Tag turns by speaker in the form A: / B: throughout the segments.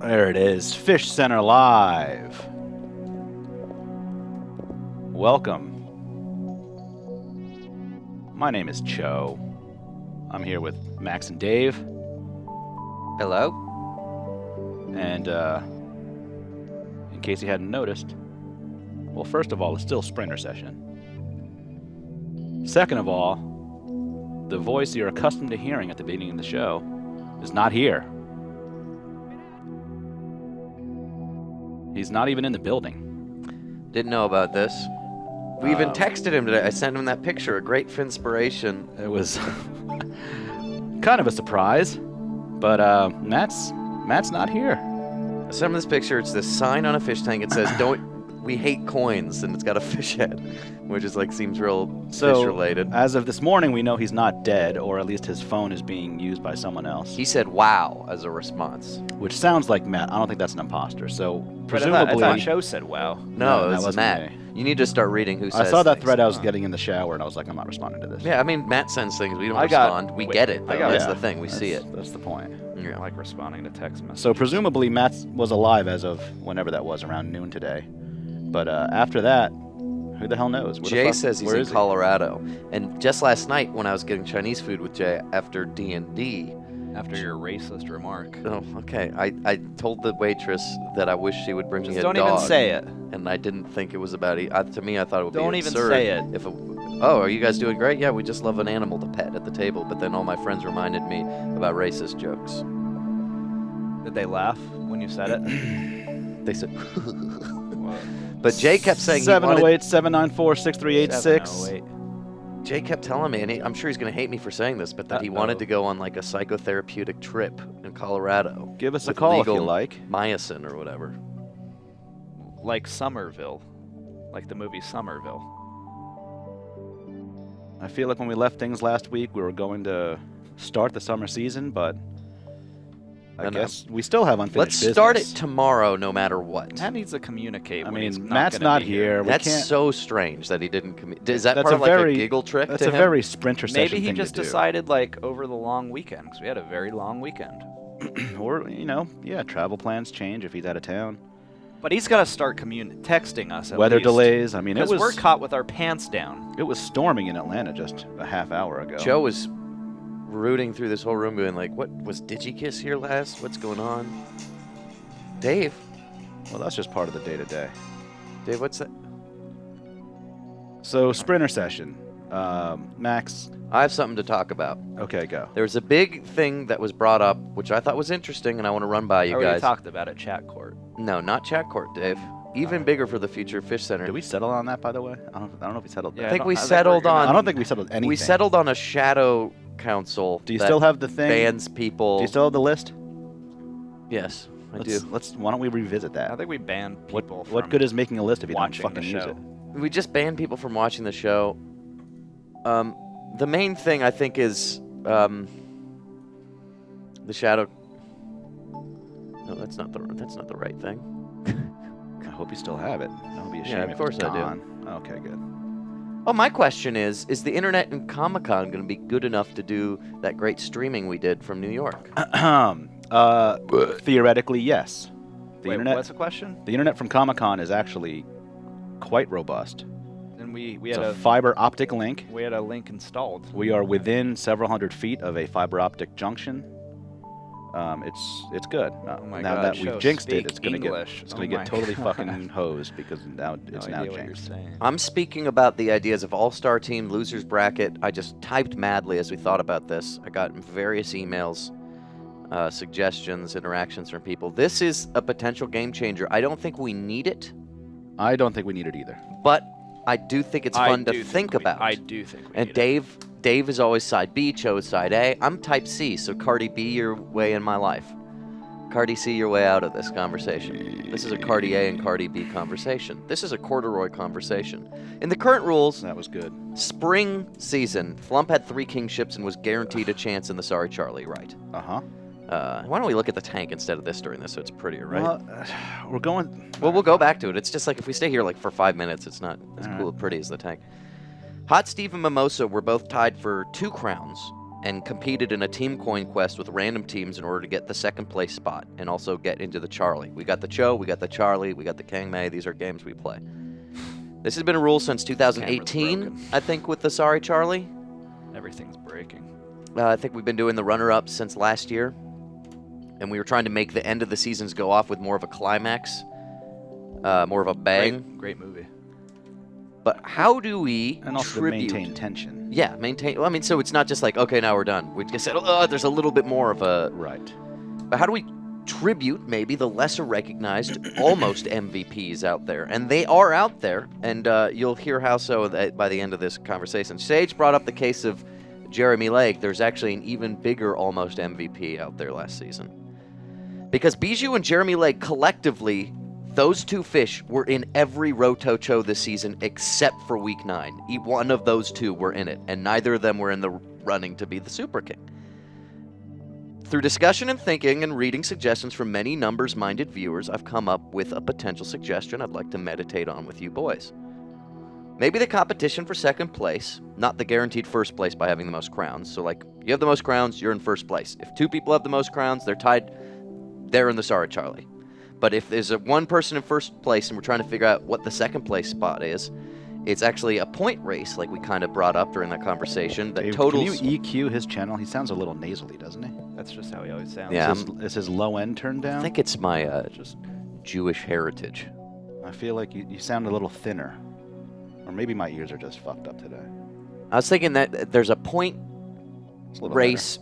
A: There it is, Fishcenter Live. Welcome. My name is Cho. I'm here with Max and Dave.
B: Hello.
A: And in case you hadn't noticed, well, first of all, it's still Sprintersession. Second of all, the voice you're accustomed to hearing at the beginning of the show is not here. He's not even in the building.
B: Didn't know about this. We even texted him today. I sent him that picture, a great inspiration.
A: It was kind of a surprise, but Matt's not here.
B: I sent him this picture. It's this sign on a fish tank. It says, we hate coins, and it's got a fish head, which is seems real fish related.
A: As of this morning, we know he's not dead, or at least his phone is being used by someone else.
B: He said wow as a response.
A: Which sounds like Matt. I don't think that's an imposter. So presumably,
C: I thought Cho said wow.
B: No,
A: that
B: it's
A: wasn't
B: Matt.
A: me.
B: You need to start reading who says
A: I saw that
B: things.
A: thread. I was getting in the shower, and I was like, I'm not responding to this.
B: Yeah, I mean, Matt sends things. We don't respond. We get it, though. That's the thing. We see it.
A: That's the point.
C: I like responding to text messages.
A: So presumably, Matt was alive as of whenever that was, around noon today. But after that, who the hell knows?
B: Jay says he's in Colorado. And just last night, when I was getting Chinese food with Jay after D&D...
C: After your racist remark.
B: Oh, okay. I told the waitress that I wish she would bring me a dog.
C: Don't even say it.
B: And I didn't think it was about it. To me, I thought it would be
C: Don't
B: absurd.
C: even say it.
B: Oh, are you guys doing great? Yeah, we just love an animal to pet at the table. But then all my friends reminded me about racist jokes.
C: Did they laugh when you said it?
B: They said... But Jay kept saying
A: 708-794-6386.
B: Jay kept telling me, and I'm sure he's going to hate me for saying this, but that he wanted to go on a psychotherapeutic trip in Colorado.
A: Give us a call if you like.
B: Myosin or whatever.
C: Like Somerville. Like the movie Somerville.
A: I feel like when we left things last week, we were going to start the summer season, but I guess we still have unfinished business.
B: Let's start it tomorrow, no matter what.
C: Matt needs to communicate.
A: I mean, Matt's not here.
B: That's so strange that he didn't communicate. Is that part of a giggle trick to him?
A: That's a very Sprintersession thing to do.
C: Maybe he just decided over the long weekend, because we had a very long weekend.
A: Or, travel plans change if he's out of town.
C: But he's got to start texting us at
A: Weather
C: least.
A: delays. I mean,
C: because we're caught with our pants down.
A: It was storming in Atlanta just a half hour ago.
B: Joe was rooting through this whole room going what was DigiKiss here last? What's going on? Dave.
A: Well, that's just part of the day-to-day.
B: Dave, what's that?
A: So, Sprintersession. Max.
B: I have something to talk about.
A: Okay, go.
B: There was a big thing that was brought up, which I thought was interesting, and I want to run by you guys.
C: We talked about it, chat court.
B: No, not chat court, Dave. Even bigger for the future Fishcenter.
A: Did we settle on that, by the way? I don't know if we settled.
B: I think we settled on.
A: I don't think we settled anything.
B: We settled on a shadow council.
A: Do you still have the thing?
B: Bans people.
A: Do you still have the list?
B: Yes, I do.
A: Why don't we revisit that?
C: I think we banned people from
A: what good is making a list if you don't fucking use it?
B: We just banned people from watching the show. The main thing I think is the shadow. No, that's not the right thing.
A: I hope you still have it. That would be a shame.
B: Yeah, of course I do.
A: Okay, good.
B: Oh, my question is the internet and Comic-Con going to be good enough to do that great streaming we did from New York?
A: Theoretically, yes.
C: What's the question?
A: The internet from Comic-Con is actually quite robust.
C: And we
A: it's
C: had
A: a fiber optic link.
C: We had a link installed.
A: We are within several hundred feet of a fiber optic junction. It's good.
C: Oh my
A: now
C: God,
A: that we've jinxed it, it's gonna
C: English.
A: get totally fucking hosed because now it's now jinxed.
B: I'm speaking about the ideas of all-star team, losers bracket. I just typed madly as we thought about this. I got various emails, suggestions, interactions from people. This is a potential game changer. I don't think we need it.
A: I don't think we need it either.
B: But I do think it's fun to think about.
C: I do think we
B: need it. Dave is always side B, Cho is side A. I'm type C, so Cardi B your way in my life. Cardi C your way out of this conversation. This is a Cardi A and Cardi B conversation. This is a corduroy conversation. In the current rules,
A: that was good.
B: Spring season, Flump had 3 kingships and was guaranteed a chance in the Sorry Charlie, right?
A: Uh-huh.
B: Why don't we look at the tank instead of this during this so it's prettier, right?
A: We're going...
B: Well, we'll go back to it. It's just if we stay here for 5 minutes, it's not as cool and pretty as the tank. Hot Steve and Mimosa were both tied for 2 crowns, and competed in a team coin quest with random teams in order to get the second place spot and also get into the Charlie. We got the Cho, we got the Charlie, we got the Kang Mei. These are games we play. This has been a rule since 2018, I think, with the Sorry Charlie.
C: Everything's breaking.
B: I think we've been doing the runner-up since last year, and we were trying to make the end of the seasons go off with more of a climax, more of a bang.
C: Great movie.
B: But how do we
A: And also to maintain tension.
B: Yeah, maintain. Well, I mean, so it's not just like, okay, now we're done. We just said, oh, there's a little bit more of a...
A: Right.
B: But how do we tribute maybe the lesser recognized almost MVPs out there? And they are out there, and you'll hear how so by the end of this conversation. Sage brought up the case of Jeremy Lake. There's actually an even bigger almost MVP out there last season. Because Bijou and Jeremy Lake collectively, those two fish were in every Roto-Cho this season except for Week 9. One of those two were in it, and neither of them were in the running to be the Super King. Through discussion and thinking and reading suggestions from many numbers-minded viewers, I've come up with a potential suggestion I'd like to meditate on with you boys. Maybe the competition for second place, not the guaranteed first place by having the most crowns. So, like, you have the most crowns, you're in first place. If two people have the most crowns, they're tied, they're in the Sorry Charlie. But if there's one person in first place and we're trying to figure out what the second place spot is, it's actually a point race, like we kind of brought up during that conversation. That
A: Dave,
B: totals.
A: Can you EQ his channel? He sounds a little nasally, doesn't he?
C: That's just how he always sounds.
B: Yeah.
A: Is his low end turned down?
B: I think it's my just Jewish heritage.
A: I feel like you sound a little thinner. Or maybe my ears are just fucked up today.
B: I was thinking that there's a point
A: It's a little
B: race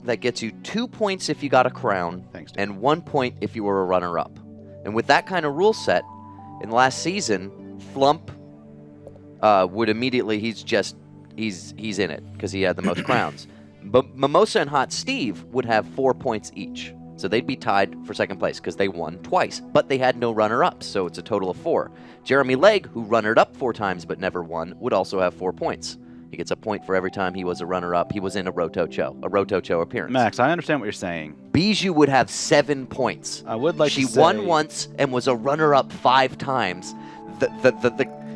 B: that gets you 2 points if you got a crown,
A: Thanks, Dave.
B: and 1 point if you were a runner-up. And with that kind of rule set, in last season, Flump would immediately, he's in it because he had the most crowns. But Mimosa and Hot Steve would have 4 points each. So they'd be tied for second place because they won twice. But they had no runner-ups, so it's a total of 4. Jeremy Legg, who runnered-up 4 times but never won, would also have 4 points. He gets a point for every time he was a runner-up. He was in a Roto-Cho appearance.
A: Max, I understand what you're saying.
B: Bijou would have 7 points.
A: I would like
B: She
A: to say...
B: won once and was a runner-up 5 times.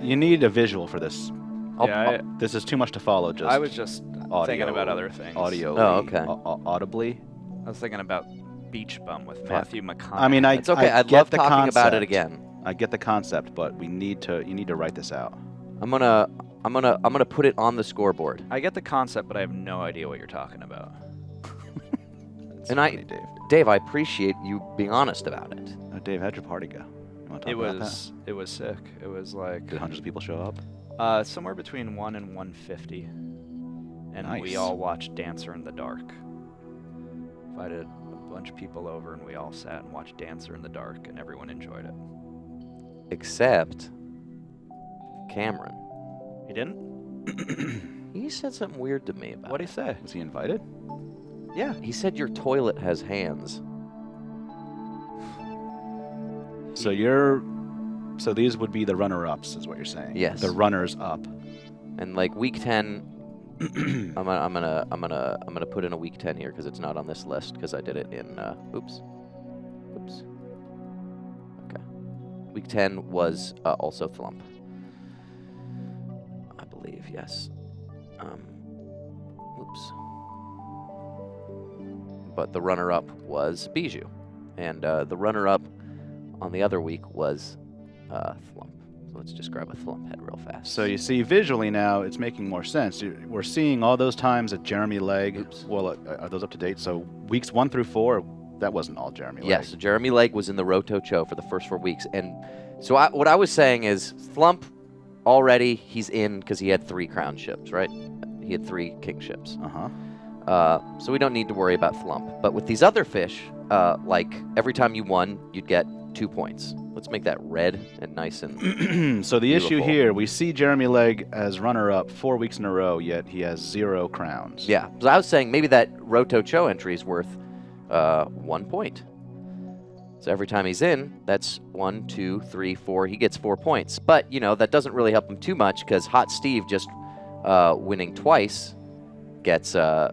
A: You need a visual for this.
C: Yeah,
A: This is too much to follow. Just
C: I was just
A: audio,
C: thinking about other things.
A: Audio.
B: Oh, okay.
A: Audibly.
C: I was thinking about Beach Bum with Matthew McConaughey.
A: I mean,
B: It's okay.
A: I
B: I'd
A: get
B: love
A: the
B: talking about it
A: concept.
B: again.
A: I get the concept, but you need to write this out.
B: I'm gonna put it on the scoreboard.
C: I get the concept, but I have no idea what you're talking about.
A: It's
B: And
A: funny, Dave.
B: Dave, I appreciate you being honest about it.
A: Dave, how'd your party go? You want to talk about that?
C: It was sick. It was like
A: Did hundreds of people show up?
C: somewhere between 1 and 150, and
A: Nice.
C: we all watched Dancer in the Dark. Invited a bunch of people over, and we all sat and watched Dancer in the Dark, and everyone enjoyed it.
B: Except Cameron.
C: He didn't?
B: He said something weird to me about
C: What'd
B: it.
C: he say?
A: Was he invited?
C: Yeah.
B: He said your toilet has hands.
A: So these would be the runner-ups, is what you're saying?
B: Yes.
A: The runners-up.
B: And like week 10, I'm gonna put in a week 10 here because it's not on this list because I did it in oops. Okay. Week 10 was also Flump. I believe, yes. Oops. But the runner-up was Bijou, and the runner-up on the other week was Flump. So let's just grab a Flump head real fast.
A: So you see, visually now, it's making more sense. We're seeing all those times that Jeremy Legg.
B: Oops.
A: Well, are those up to date? So weeks 1 through 4, that wasn't all Jeremy Legg.
B: Yes, Jeremy Legg was in the Roto-Cho for the first 4 weeks. And so what I was saying is Flump already, he's in because he had 3 crown ships, right? He had 3 kingships. So we don't need to worry about Flump. But with these other fish, like every time you won, you'd get 2 points. Let's make that red and nice and
A: So the issue
B: beautiful.
A: here, we see Jeremy Legg as runner-up 4 weeks in a row, yet he has 0 crowns.
B: Yeah. So I was saying maybe that Roto-Cho entry is worth 1 point. So every time he's in, that's 1, 2, 3, 4. He gets 4 points. But, you know, that doesn't really help him too much because Hot Steve just winning twice gets a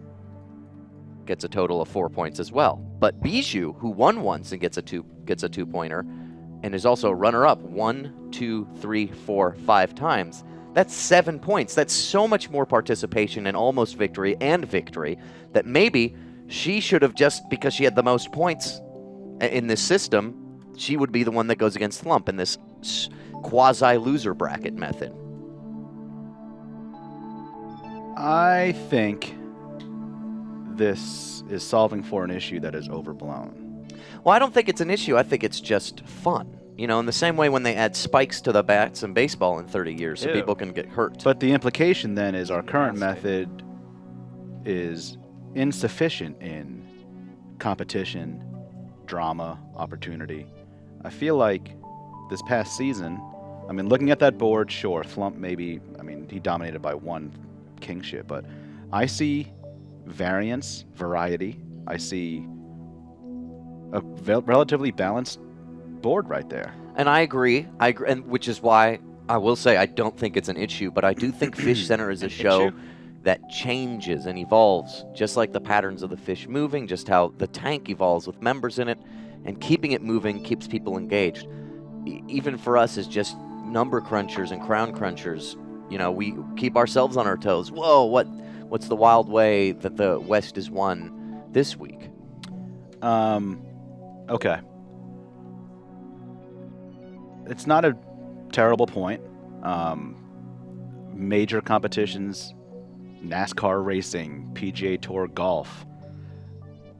B: total of 4 points as well. But Bijou, who won once and gets a 2-pointer, and is also a runner-up 1, 2, 3, 4, 5 times, That's 7 points. That's so much more participation and almost victory and victory that maybe she should have just, because she had the most points in this system, she would be the one that goes against Thump in this quasi-loser bracket method.
A: I think this is solving for an issue that is overblown.
B: Well, I don't think it's an issue. I think it's just fun. You know, in the same way when they add spikes to the bats in baseball in 30 years so people can get hurt.
A: But the implication then is our current method is insufficient in competition, drama, opportunity. I feel like this past season, I mean, looking at that board, sure, Flump maybe, I mean, he dominated by one kingship, but I see variance, variety. I see a relatively balanced board right there.
B: And I agree, and which is why I will say I don't think it's an issue, but I do think Fishcenter is a show that changes and evolves, just like the patterns of the fish moving, just how the tank evolves with members in it, and keeping it moving keeps people engaged. Even for us as just number crunchers and crown crunchers, you know, we keep ourselves on our toes. Whoa, what's the wild way that the West is won this week?
A: Okay. It's not a terrible point. Major competitions, NASCAR racing, PGA Tour golf,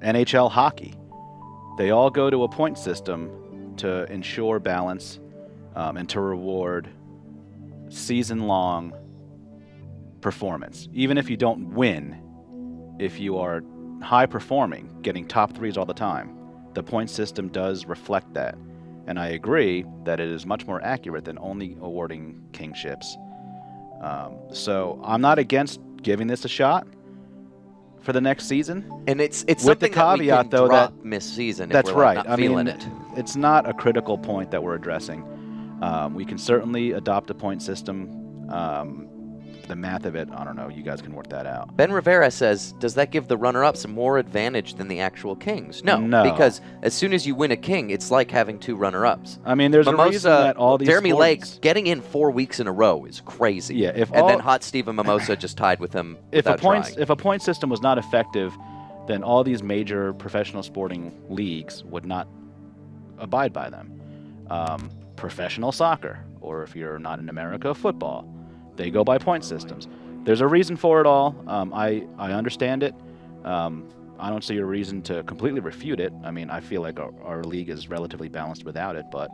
A: NHL hockey, they all go to a point system to ensure balance and to reward season-long performance. Even if you don't win, if you are high-performing, getting top threes all the time, the point system does reflect that. And I agree that it is much more accurate than only awarding kingships. So I'm not against giving this a shot for the next season.
B: And it's
A: with
B: something
A: the caveat,
B: that we can
A: though,
B: drop
A: that
B: mid-season
A: that's
B: if we're
A: right.
B: not
A: I
B: feeling
A: mean,
B: it.
A: it's not a critical point that we're addressing. We can certainly adopt a point system. The math of it, I don't know. You guys can work that out.
B: Ben Rivera says, does that give the runner-ups more advantage than the actual kings? No, because as soon as you win a king, it's like having two runner-ups.
A: I mean, there's a reason that all these
B: Jeremy
A: sports...
B: Lake getting in 4 weeks in a row is crazy.
A: Yeah,
B: then Hot Steven Mimosa just tied with him
A: if a point system was not effective, then all these major professional sporting leagues would not abide by them. Professional soccer, or if you're not in America, football. They go by point systems. There's a reason for it all. I understand it. I don't see a reason to completely refute it. I mean, I feel like our league is relatively balanced without it, but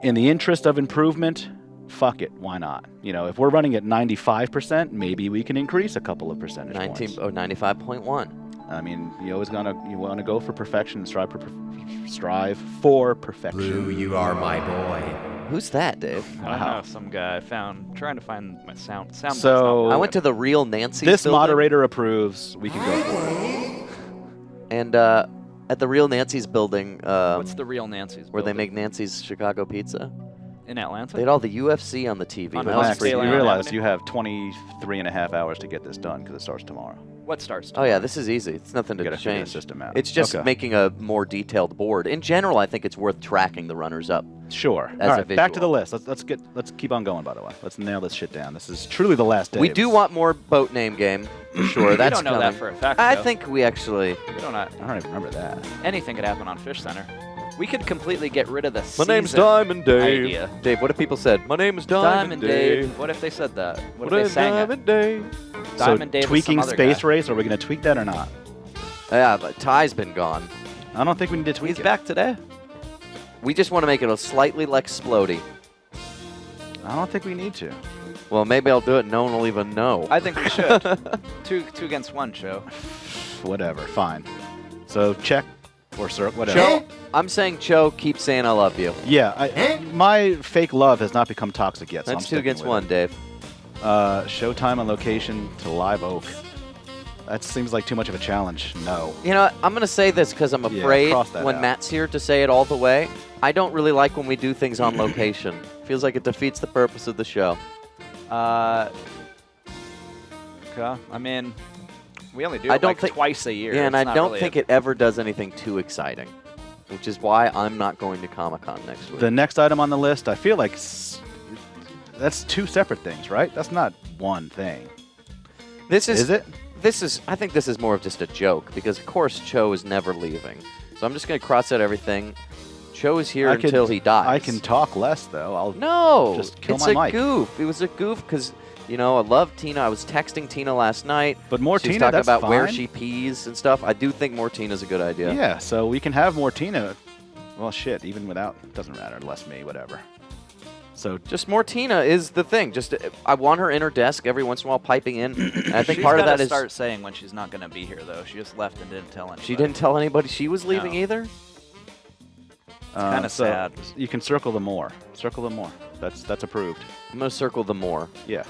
A: in the interest of improvement, fuck it, why not? You know, if we're running at 95%, maybe we can increase a couple of percentage points.
B: 95.1.
A: I mean, you want to go for perfection and strive for perfection.
D: Blue, you are my boy.
B: Who's that, Dave?
C: I don't know, some guy trying to find my sound.
A: So
B: I went to the real Nancy's
A: This
B: building,
A: moderator approves. We can go for it.
B: and at the real Nancy's building,
C: What's the real Nancy's?
B: where they
C: building?
B: make Nancy's Chicago pizza?
C: In Atlanta?
B: They had all the UFC on the TV.
C: On
B: That
C: Elm
B: was
A: Max,
C: Street
A: you
B: freaking-
C: Atlanta.
A: realize you have 23 and a half hours to get this done because it starts tomorrow.
C: What starts?
B: Oh yeah, this is easy. It's nothing
A: You
B: to
A: got to figure the
B: change.
A: system out.
B: It's just
A: Okay.
B: making a more detailed board. In general, I think it's worth tracking the runners up.
A: Sure.
B: as
A: All
B: a
A: right, back to the
B: visual.
A: list. Let's keep on going. By the way, let's nail this shit down. This is truly the last day.
B: We do want more boat name game, for sure.
C: We
B: That's
C: don't know
B: coming.
C: that for a fact.
B: I
C: though.
B: think we actually.
C: we don't know.
A: I don't even remember that.
C: Anything could happen on Fishcenter. We could completely get rid of the
B: My name's
C: season
B: Diamond Dave.
C: idea.
B: Dave, what if people said, "My name is Diamond, Dave"?
C: What if they said that? What
B: My
C: if
B: name's
C: they sang it?
B: Diamond Dave.
C: Diamond Dave
A: So
C: is
A: tweaking
C: some other
A: space
C: guy.
A: race. Are we going to tweak that or not?
B: Yeah, but Ty's been gone.
A: I don't think we need to tweak
C: He's
A: it.
C: back today.
B: We just want to make it a slightly less explodey.
A: I don't think we need to.
B: Well, maybe I'll do it. No one will even know.
C: I think we should. two against one show.
A: Whatever. Fine. So check or circle. Whatever.
B: Cho, I'm saying Cho, keep saying I love you.
A: Yeah. My fake love has not become toxic yet. So I'm
B: That's 2
A: sticking
B: against
A: with
B: 1, Dave.
A: it. Showtime and location to Live Oak. That seems like too much of a challenge. No.
B: You know, I'm going to say this because I'm
A: Yeah,
B: afraid
A: cross that
B: when
A: out.
B: Matt's here to say it all the way. I don't really like when we do things on location. Feels like it defeats the purpose of the show.
C: Okay. I mean, we only do
B: I
C: it
B: don't
C: like
B: think-
C: twice a year.
B: Yeah, and
C: It's
B: I
C: not
B: don't
C: really
B: think it ever does anything too exciting, which is why I'm not going to Comic-Con next week.
A: The next item on the list, I feel like That's two separate things, right? That's not one thing.
B: This is.
A: Is it?
B: This is. I think this is more of just a joke because of course Cho is never leaving. So I'm just gonna cross out everything. Cho is here until he dies.
A: I can talk less though. I'll
B: No,
A: just kill
B: it's
A: my
B: a
A: mic.
B: goof. It was a goof because I love Tina. I was texting Tina last night.
A: But more
B: She was
A: Tina,
B: talking
A: that's
B: about where
A: fine.
B: she pees and stuff. I do think more Tina's a good idea.
A: Yeah, so we can have more Tina. Well, shit, even without, doesn't matter, less me, whatever. So
B: Just more Tina is the thing. Just I want her in her desk every once in a while piping in. And I think
C: She's
B: part of
C: gotta
B: that is
C: start saying when she's not going to be here, though. She just left and didn't tell anybody.
B: she didn't tell anybody she was leaving
C: No.
B: either.
C: kinda sad.
A: You can circle the more. Circle the more. That's approved.
B: I'm gonna circle the more.
A: Yeah.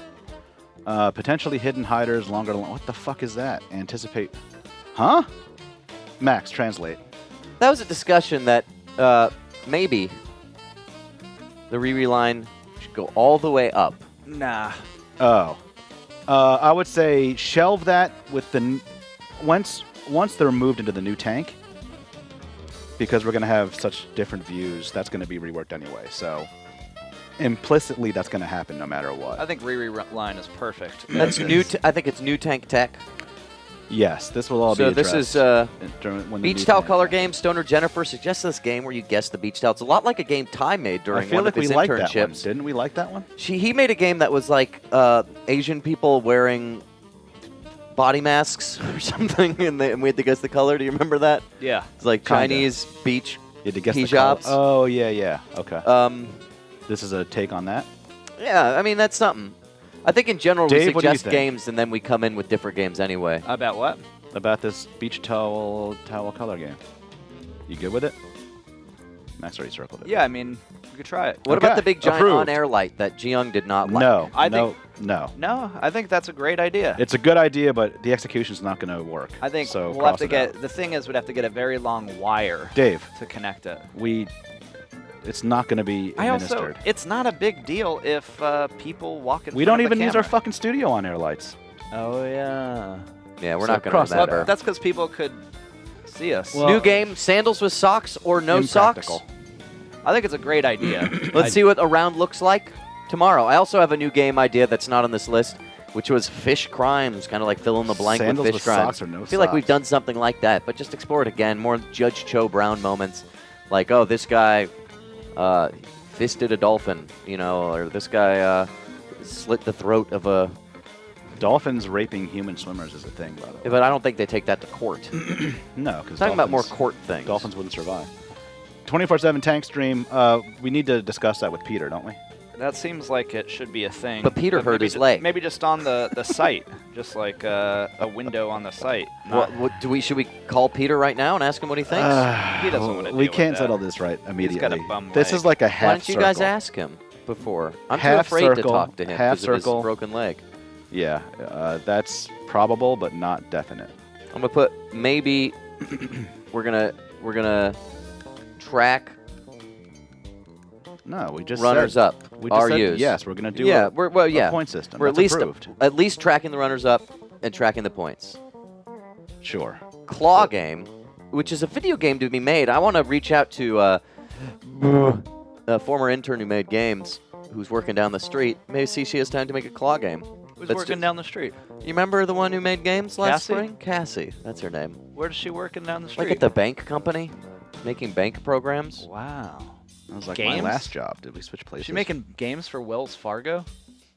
A: Potentially hidden hiders, longer. What the fuck is that? Anticipate. Huh? Max, translate.
B: That was a discussion that maybe the Riri line should go all the way up.
C: Nah.
A: Oh. I would say shelve that with the once they're moved into the new tank, because we're going to have such different views. That's going to be reworked anyway. So implicitly, that's going to happen no matter what.
C: I think Riri line is perfect.
B: That's new. I think it's new tank tech.
A: Yes, this will all be
B: So this
A: addressed
B: is
A: during- when the
B: beach
A: new
B: towel
A: tank-
B: color game. Stoner Jennifer suggests this game where you guess the beach towel. It's a lot like a game Ty made
A: I
B: during
A: feel
B: one
A: like
B: of
A: we
B: his
A: liked that one.
B: internships.
A: Didn't we like that one?
B: He made a game that was like Asian people wearing body masks or something, and we had to guess the color. Do you remember that?
C: Yeah.
B: It's like
A: Kinda.
B: Chinese beach.
A: You had to guess the color.
B: hijabs.
A: Oh, yeah. Okay. This is a take on that.
B: Yeah, I mean that's something. I think in general
A: Dave,
B: we
A: what do you
B: suggest
A: think?
B: games and then we come in with different games anyway.
C: About what?
A: About this beach towel color game. You good with it? Max already circled it.
C: Yeah, I mean, you could try it.
B: What
A: Okay,
B: about the big giant
A: approved.
B: on-air light that Jiyoung did not like?
A: No.
C: I
A: no.
C: think-
A: No.
C: No, I think that's a great idea.
A: It's a good idea, but the execution's not going to work.
C: I think
A: so.
C: we'll have
A: cross
C: to
A: it
C: get.
A: out.
C: The thing is, we'd have to get a very long wire
A: Dave.
C: to connect it.
A: It's not going to be administered.
C: It's not a big deal if people walk in.
A: We
C: front
A: don't
C: of the
A: even use our
C: camera.
A: fucking studio on air lights.
C: Oh yeah.
B: Yeah, we're
A: So
B: not going
A: cross
B: to
A: that
B: remember.
A: out.
C: That's because people could see us.
A: Well-
B: New game: sandals with socks or no socks.
A: Impractical.
C: I think it's a great idea.
B: Let's see what a round looks like tomorrow. I also have a new game idea that's not on this list, which was Fish Crimes, kind of like fill in the blank
A: Sandals
B: with
A: with
B: Fish Crimes.
A: socks or no
B: I feel like we've
A: socks?
B: done something like that, but just explore it again. More Judge Cho Brown moments, like this guy fisted a dolphin, or this guy slit the throat of a.
A: Dolphins raping human swimmers is a thing, by the way.
B: But I don't think they take that to court.
A: No, because
B: Talking about more court things.
A: Dolphins wouldn't survive. 24/7 tank stream. We need to discuss that with Peter, don't we?
C: That seems like it should be a thing.
B: But Peter hurt
C: maybe
B: his leg.
C: Maybe just on the site, just like a window on the site. Not-
B: Should we call Peter right now and ask him what he thinks?
C: He doesn't wanna
A: We
C: deal
A: can't
C: with
A: settle
C: that.
A: this right
C: got a
A: immediately.
C: bum
A: This
C: leg.
A: is like a half
B: Why don't you guys
A: circle.
B: ask him before? I'm too
A: Half
B: afraid to
A: circle,
B: talk to him
A: half
B: because of
A: circle.
B: his broken leg.
A: Yeah, that's probable, but not definite.
B: I'm gonna put maybe we're gonna track
A: No, we just
B: runners
A: said,
B: up.
A: We just said
B: RUs.
A: yes, we're going to do
B: yeah,
A: a,
B: we're well,
A: a
B: yeah.
A: point system.
B: We're
A: That's approved.
B: at least tracking the runners up and tracking the points.
A: Sure.
B: Claw game, which is a video game to be made. I want to reach out to a former intern who made games, who's working down the street. Maybe see if she has time to make a claw game.
C: Who's
B: Let's
C: working
B: do-
C: down the street?
B: You remember the one who made games last
C: Cassie?
B: spring? Cassie, that's her name.
C: Where is she working down the street?
B: Like at the bank company, making bank programs.
C: Wow.
A: That was like
C: Games?
A: my last job. Did we switch places?
C: Is she making games for Wells Fargo?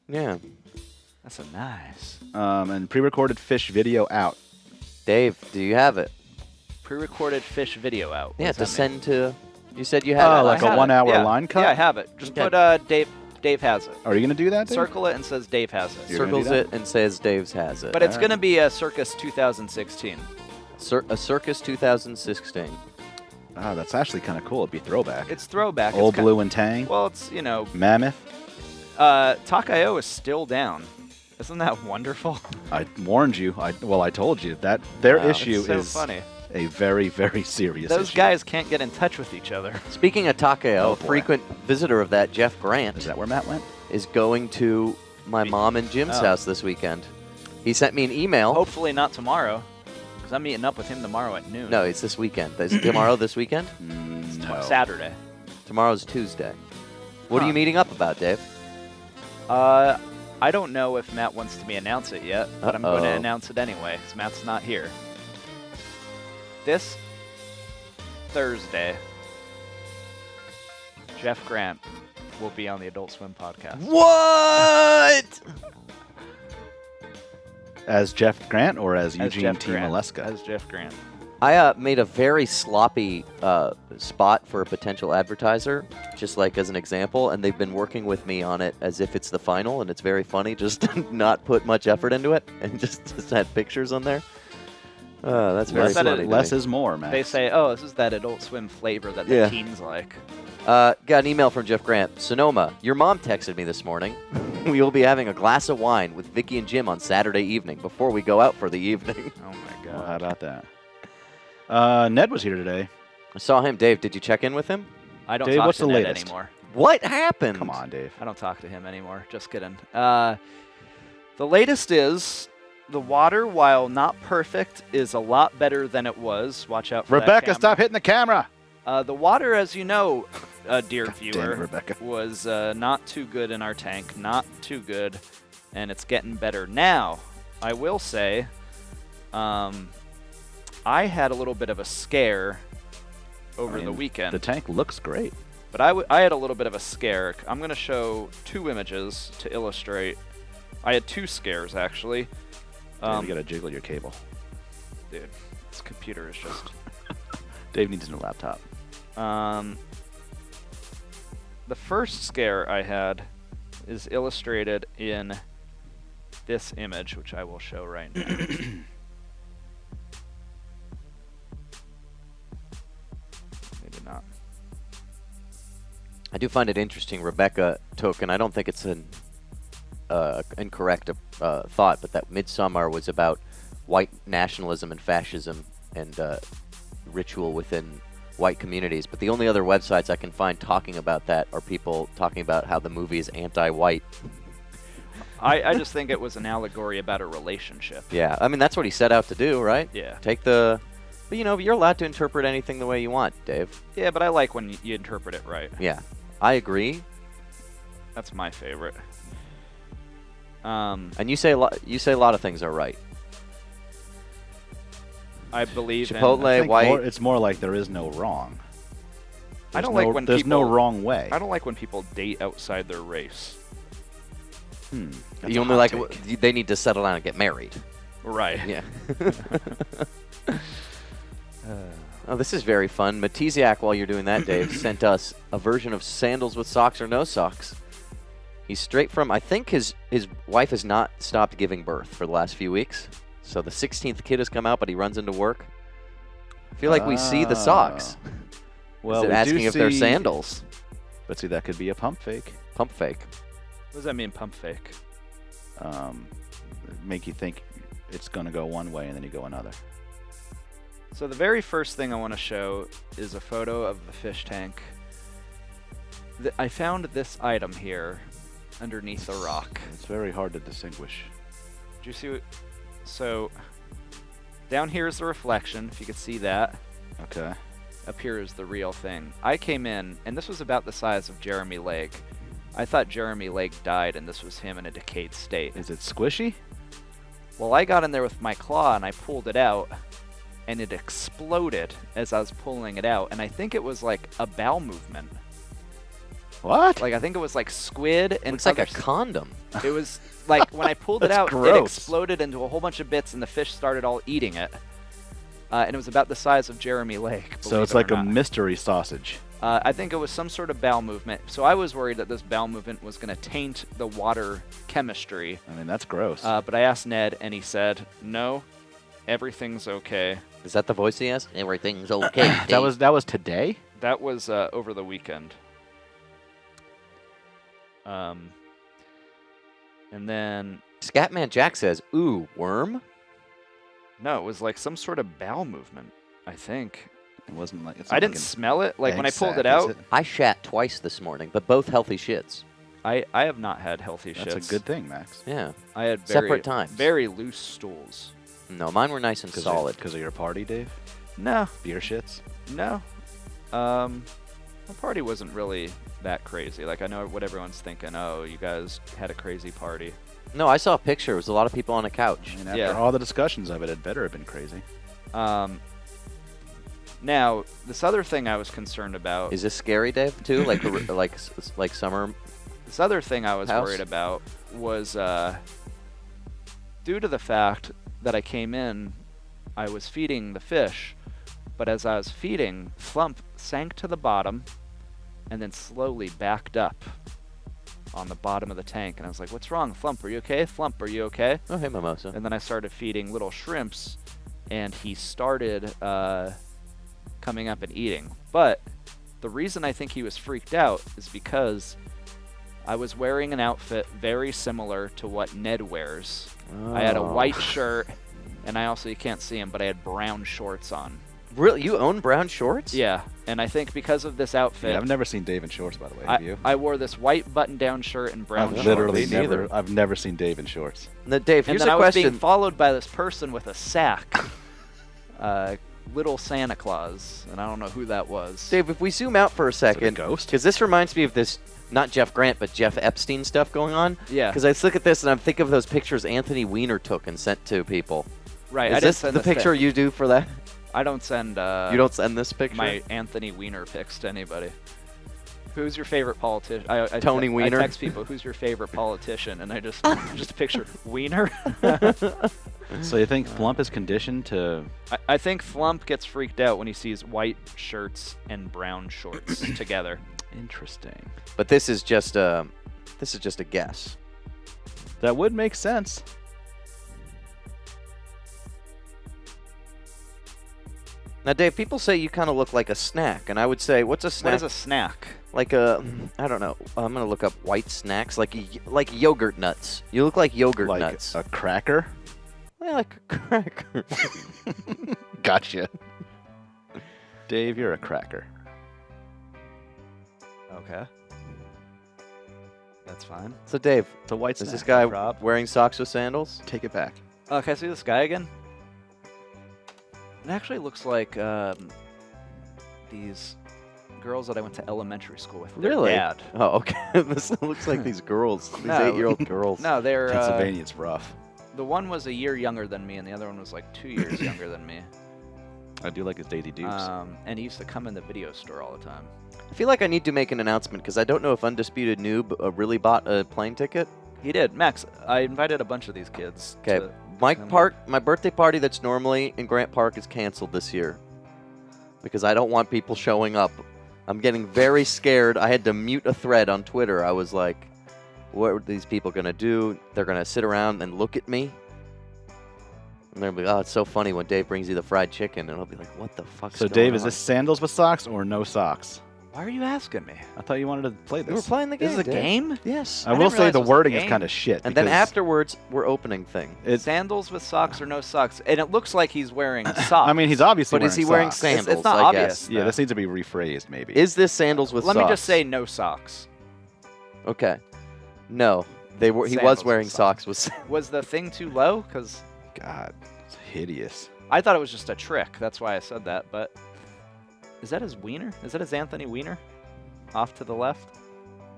B: Yeah.
C: That's a nice.
A: And pre-recorded fish video out.
B: Dave, do you have it?
C: Pre-recorded fish video out. What
B: Yeah,
C: does
B: to
C: that
B: send to. You said you had
A: Oh,
B: it.
A: like
C: I
A: a
C: have it.
A: 1 hour
C: Yeah.
A: line cut?
C: Yeah, I have it. Just
B: Okay.
C: put Dave has it.
A: Are you going to do that, Dave?
C: Circle it and says Dave has it.
A: You're gonna
B: circles
A: do that?
B: it and says Dave's has it.
C: But it's
A: Alright.
C: going to be a Circus 2016.
B: A Circus 2016.
A: Oh, that's actually kind of cool. It'd be throwback.
C: It's throwback.
A: Old
C: it's
A: Blue and Tang.
C: Well, it's,
A: Mammoth.
C: Talk.io is still down. Isn't that wonderful?
A: I warned you. I told you that their
B: Wow,
A: issue
C: It's so
A: is
C: funny.
A: a very, very serious
C: Those
A: issue.
C: guys can't get in touch with each other.
B: Speaking of Takeo,
A: Oh,
B: a
A: boy.
B: frequent visitor of that, Jeff Grant,
A: Is that where Matt went?
B: is going to my mom and Jim's
C: Oh.
B: house this weekend. He sent me an email.
C: Hopefully not tomorrow, because I'm meeting up with him tomorrow at noon.
B: No, it's this weekend. Is it tomorrow this weekend?
A: No.
C: Saturday.
B: Tomorrow's Tuesday. What are
C: Huh.
B: you meeting up about, Dave?
C: I don't know if Matt wants me to announce it yet, but I'm going to announce it anyway, because Matt's not here. This Thursday, Jeff Grant will be on the Adult Swim podcast.
B: What?
A: As Jeff Grant or as Eugene
C: Jeff
A: T.
C: Grant.
A: Maleska?
C: As Jeff Grant.
B: I made a very sloppy spot for a potential advertiser, just like as an example, and they've been working with me on it as if it's the final, and it's very funny just to not put much effort into it and just had pictures on there. That's very funny. to
A: Less
B: me.
A: is more, Max.
C: They say, oh, this is that Adult Swim flavor that the teens like.
B: Got an email from Jeff Grant. Sonoma, your mom texted me this morning. We will be having a glass of wine with Vicky and Jim on Saturday evening before we go out for the evening.
C: Oh, my God.
A: Well, how about that? Ned was here today.
B: I saw him. Dave, did you check in with him?
C: I don't
A: Dave,
C: talk
A: what's
C: to
A: the
C: Ned
A: latest?
C: anymore.
B: What happened?
A: Come on, Dave.
C: I don't talk to him anymore. Just kidding. The latest is the water, while not perfect, is a lot better than it was. Watch out for that
A: Rebecca,
C: camera.
A: stop hitting the camera.
C: The water, as you know, dear
A: God
C: viewer,
A: damn it, Rebecca.
C: was not too good in our tank. Not too good, and it's getting better. Now, I will say, I had a little bit of a scare over the weekend.
A: The tank looks great.
C: But I had a little bit of a scare. I'm going to show 2 images to illustrate. I had 2 scares, actually.
A: Dave, you got to jiggle your cable.
C: Dude, this computer is just...
A: Dave needs a new laptop.
C: The first scare I had is illustrated in this image, which I will show right now. Maybe not.
B: I do find it interesting. Rebecca took, and I don't think it's an incorrect thought, but that Midsummer was about white nationalism and fascism and ritual within white communities. But the only other websites I can find talking about that are people talking about how the movie is anti-white.
C: I just think it was an allegory about a relationship.
B: Yeah, I mean, that's what he set out to do, right?
C: Yeah.
B: But you know, you're allowed to interpret anything the way you want, Dave.
C: Yeah, but I like when you interpret it right.
B: Yeah, I agree.
C: That's my favorite.
B: And you say a lot of things are right.
C: I believe
B: Chipotle,
A: I think
B: white.
A: it's more like there is no wrong.
C: I don't like when
A: there's no
C: people-
A: wrong way.
C: I don't like when people date outside their race.
A: That's
B: You
A: a
B: only
A: hot
B: like
A: take.
B: they need to settle down and get married.
C: Right.
B: Yeah. Oh, this is very fun. Matiziak, while you're doing that, Dave, sent us a version of sandals with socks or no socks. He's straight from, I think his wife has not stopped giving birth for the last few weeks. So the 16th kid has come out, but he runs into work. I feel like we see the socks.
A: Well,
B: Is it
A: we
B: asking
A: do
B: if they're
A: see-
B: sandals?
A: But see, that could be a pump fake.
B: Pump fake.
C: What does that mean, pump fake?
A: Make you think it's going to go one way and then you go another.
C: So the very first thing I want to show is a photo of the fish tank. I found this item here underneath a rock.
A: It's very hard to distinguish.
C: Do you see what? So down here is the reflection, if you could see that.
A: Okay.
C: Up here is the real thing. I came in, and this was about the size of Jeremy Lake. I thought Jeremy Lake died, and this was him in a decayed state.
A: Is it squishy?
C: Well, I got in there with my claw, and I pulled it out, and it exploded as I was pulling it out. And I think it was like a bowel movement.
A: What?
C: Like, I think it was like squid and
B: Looks like a
C: other
B: condom.
C: It was like when I pulled it
A: That's
C: out, it
A: gross.
C: exploded into a whole bunch of bits, and the fish started all eating it. And it was about the size of Jeremy Lake.
A: So
C: believe
A: it's
C: it or
A: like a
C: not.
A: mystery sausage.
C: I think it was some sort of bowel movement. So I was worried that this bowel movement was going to taint the water chemistry.
A: I mean, that's gross.
C: But I asked Ned, and he said, no, everything's okay.
B: Is that the voice he has? Everything's okay.
A: that was today?
C: That was over the weekend. And then,
B: Scatman Jack says, "Ooh, worm."
C: no, it was like some sort of bowel movement, I think.
A: It wasn't like. It's
C: I
A: not
C: didn't
A: like an
C: smell it. Like when I
A: egg
C: pulled
A: sac,
C: it
A: is
C: out,
B: I shat twice this morning, but both healthy shits.
C: I have not had healthy shits.
A: That's a good thing, Max.
B: Yeah.
C: I had
B: Separate times.
C: very loose stools.
B: No, mine were nice and solid.
A: Because of your party, Dave?
C: No,
A: Beer shits?
C: no. The party wasn't really that crazy. Like, I know what everyone's thinking. Oh, you guys had a crazy party.
B: No, I saw a picture. It was a lot of people on a couch.
A: I mean, after
C: Yeah.
A: all the discussions of it, it better have been crazy.
C: Now, this other thing I was concerned about.
B: Is this scary, Dave? Too, like summer.
C: This other thing I was
B: House?
C: worried about was due to the fact that I came in, I was feeding the fish, but as I was feeding, Flump sank to the bottom and then slowly backed up on the bottom of the tank. And I was like, what's wrong? Flump, are you okay? Flump, are you okay?
B: Oh, hey, Mimosa.
C: And then I started feeding little shrimps, and he started coming up and eating. But the reason I think he was freaked out is because I was wearing an outfit very similar to what Ned wears. I had a
B: Oh.
C: white shirt, and I also, you can't see him, but I had brown shorts on.
B: Really? You own brown shorts?
C: Yeah, and I think because of this outfit,
A: Yeah, I've never seen Dave in shorts, by the way. Have you?
C: I wore this white button-down shirt and brown
A: I've
C: shorts.
A: literally
B: Me neither.
A: never. I've never seen Dave in shorts.
B: Now, Dave,
C: And
B: here's
C: then
B: a
C: I was being
B: question.
C: followed by this person with a sack. Little Santa Claus, and I don't know who that was.
B: Dave, if we zoom out for a second,
A: ghost?
B: because this reminds me of this, not Jeff Grant, but Jeff Epstein stuff going on.
C: Yeah.
B: Because I look at this and I'm thinking of those pictures Anthony Weiner took and sent to people.
C: Right,
B: Is
C: I didn't
B: this
C: send
B: the
C: this
B: picture
C: thing.
B: you do for that?
C: I don't send
B: You don't send this picture?
C: my Anthony Weiner pics to anybody. Who's your favorite politician?
B: Tony Weiner?
C: I text people, who's your favorite politician? And I just picture Weiner.
A: So you think Flump is conditioned to?
C: I think Flump gets freaked out when he sees white shirts and brown shorts together.
A: Interesting.
B: But this is just a guess.
A: That would make sense.
B: Now, Dave, people say you kind of look like a snack, and I would say, what's a
C: What
B: snack?
C: is a snack?
B: Like a, I don't know. I'm gonna look up white snacks, like yogurt nuts. You look like yogurt
A: Like
B: nuts.
A: a cracker.
B: Yeah, like a cracker.
A: Gotcha. Dave, you're a cracker.
C: Okay. That's fine.
B: So, Dave,
A: It's a white
B: is
A: snack.
B: this guy
C: Rob?
B: wearing socks with sandals?
A: Take it back.
C: Can I see this guy again? It actually looks like these girls that I went to elementary school with. Their
B: Really?
C: Dad.
B: Oh, okay. This looks like these girls, these
C: No.
B: 8-year-old girls.
C: No, they're
A: Pennsylvania's rough.
C: the one was a year younger than me, and the other one was like 2 years younger than me.
A: I do like his Daisy Dukes.
C: And he used to come in the video store all the time.
B: I feel like I need to make an announcement because I don't know if Undisputed Noob really bought a plane ticket.
C: He did. Max, I invited a bunch of these kids.
B: Okay,
C: to come.
B: my birthday party that's normally in Grant Park is canceled this year because I don't want people showing up. I'm getting very scared. I had to mute a thread on Twitter. I was like, what are these people going to do? They're going to sit around and look at me. And they're going to be, oh, it's so funny when Dave brings you the fried chicken. And I'll be like, what the fuck's
A: So
B: going
A: Dave,
B: on?
A: is this sandals with socks or no socks?
C: Why are you asking me?
A: I thought you wanted to play
B: We were
A: this.
B: playing the game,
C: This is a
B: Dave.
C: game?
B: Yes.
A: I
C: I
A: will
C: didn't
A: say
C: realize
A: the
C: it was a
A: wording is
C: game.
A: kind of shit.
B: And then
A: because
B: afterwards, we're opening thing.
C: Sandals with socks or no socks? And it looks like he's wearing socks.
A: I mean, he's obviously
B: But
A: wearing
B: is he wearing
A: socks.
B: sandals?
C: It's not
B: I
C: obvious.
B: guess.
A: Yeah,
C: though.
A: this needs to be rephrased, maybe.
B: Is this sandals with
C: Let
B: socks?
C: me just say no socks.
B: Okay. No. He was
C: Sandals with
B: wearing
C: socks.
B: socks with
C: Was the thing too low? Because
A: God, it's hideous.
C: I thought it was just a trick. That's why I said that. But is that his wiener? Is that his Anthony Weiner? Off to the left?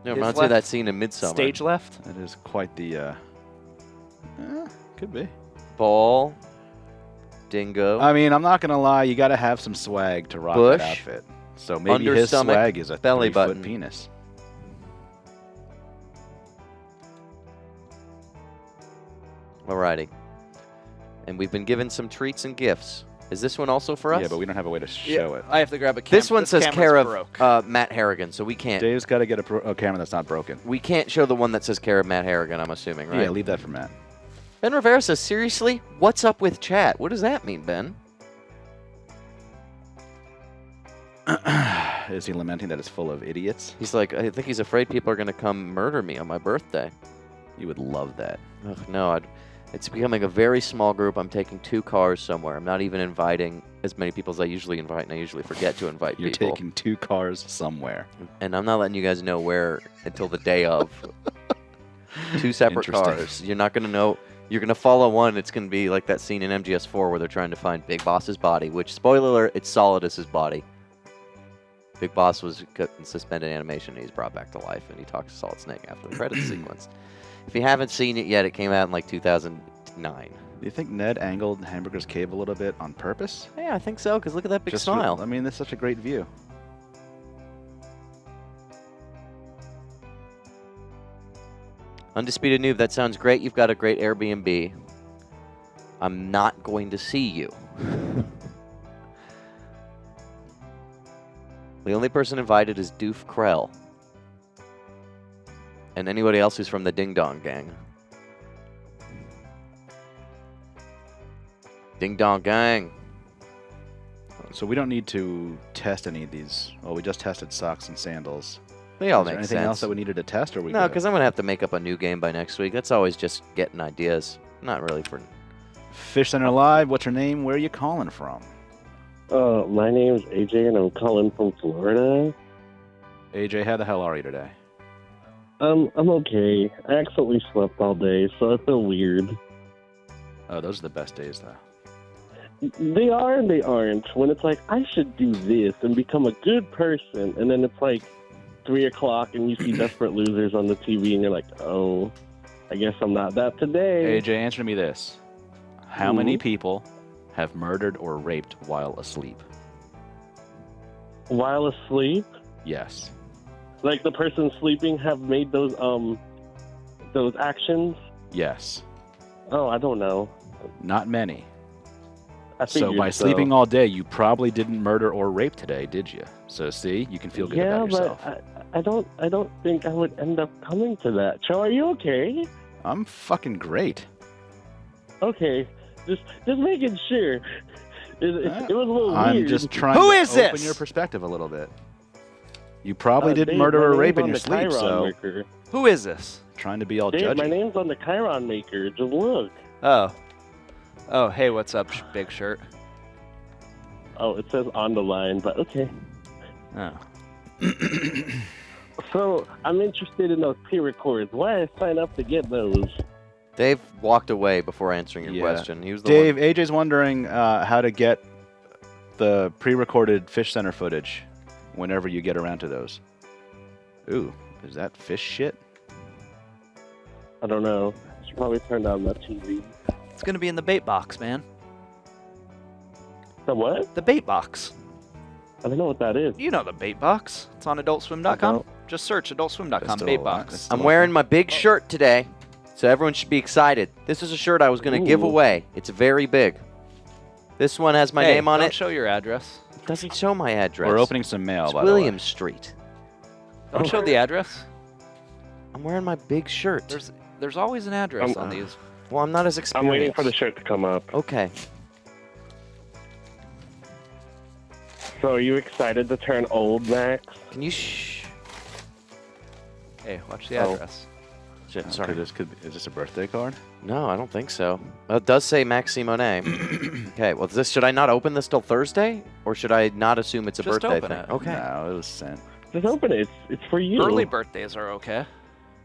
B: No,
C: His
B: reminds me of
C: left
B: that scene in Midsummer.
C: Stage left?
A: That is quite the. Could be.
B: Ball. Dingo.
A: I mean, I'm not gonna lie. You got to have some swag to rock
B: Bush.
A: that outfit. So maybe
B: Under
A: his
B: stomach,
A: swag is a
B: belly
A: 3-foot
B: button.
A: penis.
B: Alrighty. And we've been given some treats and gifts. Is this one also for us?
A: Yeah, but we don't have a way to show it.
C: I have to grab a camera.
B: This one says
C: camera's
B: care
C: broke.
B: of Matt Harrigan, so we can't.
A: Dave's got to get a camera that's not broken.
B: We can't show the one that says care of Matt Harrigan. I'm assuming, right?
A: Yeah, leave that for Matt.
B: Ben Rivera says, seriously, what's up with chat? What does that mean, Ben?
A: Is he lamenting that it's full of idiots?
B: He's like, I think he's afraid people are going to come murder me on my birthday.
A: You would love that.
B: Ugh, no, it's becoming a very small group. I'm taking 2 cars somewhere. I'm not even inviting as many people as I usually invite, and I usually forget to invite
A: You're
B: people.
A: taking 2 cars somewhere.
B: And I'm not letting you guys know where until the day of. 2 separate
A: Interesting.
B: cars. You're not going to know. You're going to follow one. It's going to be like that scene in MGS4 where they're trying to find Big Boss's body, which, spoiler alert, it's Solidus's body. Big Boss was in suspended animation, and he's brought back to life, and he talks to Solid Snake after the credits sequence. If you haven't seen it yet, it came out in like 2009.
A: Do you think Ned angled Hamburger's cave a little bit on purpose?
B: Yeah, I think so, because look at that big smile.
A: I mean, that's such a great view.
B: Undisputed Noob, that sounds great. You've got a great Airbnb. I'm not going to see you. The only person invited is Doof Krell. And anybody else who's from the Ding Dong Gang. Ding Dong Gang.
A: So we don't need to test any of these. Well, we just tested socks and sandals.
B: They all
A: Is there
B: make
A: anything
B: sense.
A: else that we needed to test, or we
B: No,
A: good?
B: because I'm going to have to make up a new game by next week. That's always just getting ideas. Not really for...
A: Fishcenter Live, what's your name? Where are you calling from?
E: My name's AJ, and I'm calling from Florida.
A: AJ, how the hell are you today?
E: I'm okay. I accidentally slept all day, so I feel weird.
A: Oh, those are the best days, though.
E: They are and they aren't. When it's like, I should do this and become a good person, and then it's like 3 o'clock and you see Desperate Losers on the TV, and you're like, oh, I guess I'm not that today.
A: AJ, answer me this. How many people have murdered or raped while asleep?
E: While asleep?
A: Yes.
E: Like the person sleeping have made those actions?
A: Yes.
E: Oh, I don't know.
A: Not many.
E: I
A: So
E: figured
A: by sleeping all day, you probably didn't murder or rape today, did you? So see, you can feel good about yourself.
E: But I don't think I would end up coming to that. Joe, are you okay?
A: I'm fucking great.
E: Okay, just making sure. It was a little
A: I'm
E: weird.
A: just trying
B: Who
A: to
B: is
A: open
B: this?
A: your perspective a little bit. You probably didn't
E: Dave,
A: murder
E: my
A: or
E: name's
A: rape in
E: on
A: your
E: the
A: sleep,
E: Chiron
A: so
E: Maker.
C: Who is this?
A: trying to be all
E: Dave, my
A: judgy.
E: name's on the Chiron Maker. Just look.
C: Oh, hey, what's up, big shirt?
E: Oh, it says on the line, but okay.
C: Oh.
E: So, I'm interested in those pre-records. Why I sign up to get those?
B: Dave walked away before answering your
A: Yeah.
B: question. He was the
A: Dave,
B: one.
A: AJ's wondering how to get the pre-recorded Fishcenter footage whenever you get around to those. Ooh, is that fish shit?
E: I don't know. I should probably turn down that TV.
C: It's gonna be in the bait box, man.
E: The what?
C: The bait box.
E: I don't know what that is.
C: You know the bait box. It's on
E: I
C: AdultSwim.com.
E: don't.
C: Just search AdultSwim.com
A: That's still
C: bait
A: alive.
C: box.
A: That's still
B: I'm wearing my big shirt today, so everyone should be excited. This is a shirt I was going to give
E: Ooh.
B: away. It's very big. This one has my
C: Hey,
B: name on
C: don't
B: it.
C: show your address.
B: It doesn't show my address.
A: We're opening some mail,
B: It's
A: by
B: William Street.
C: Don't show the address.
B: I'm wearing my big shirt.
C: There's always an address on these.
B: Well, I'm not as experienced.
E: I'm waiting for the shirt to come up.
B: Okay.
E: So, are you excited to turn old, Max?
B: Can you shh?
C: Hey, watch the
E: Oh.
C: address.
B: Shit,
A: the way.
B: sorry.
A: Is this a birthday card?
B: No, I don't think so. Well, it does say Max Simone. Okay, well, should I not open this till Thursday? Or should I not assume it's a
C: Just
B: birthday
C: open
B: thing?
C: it.
B: Okay.
A: No, it was sent.
E: Just open it. It's for you.
C: Early birthdays are okay.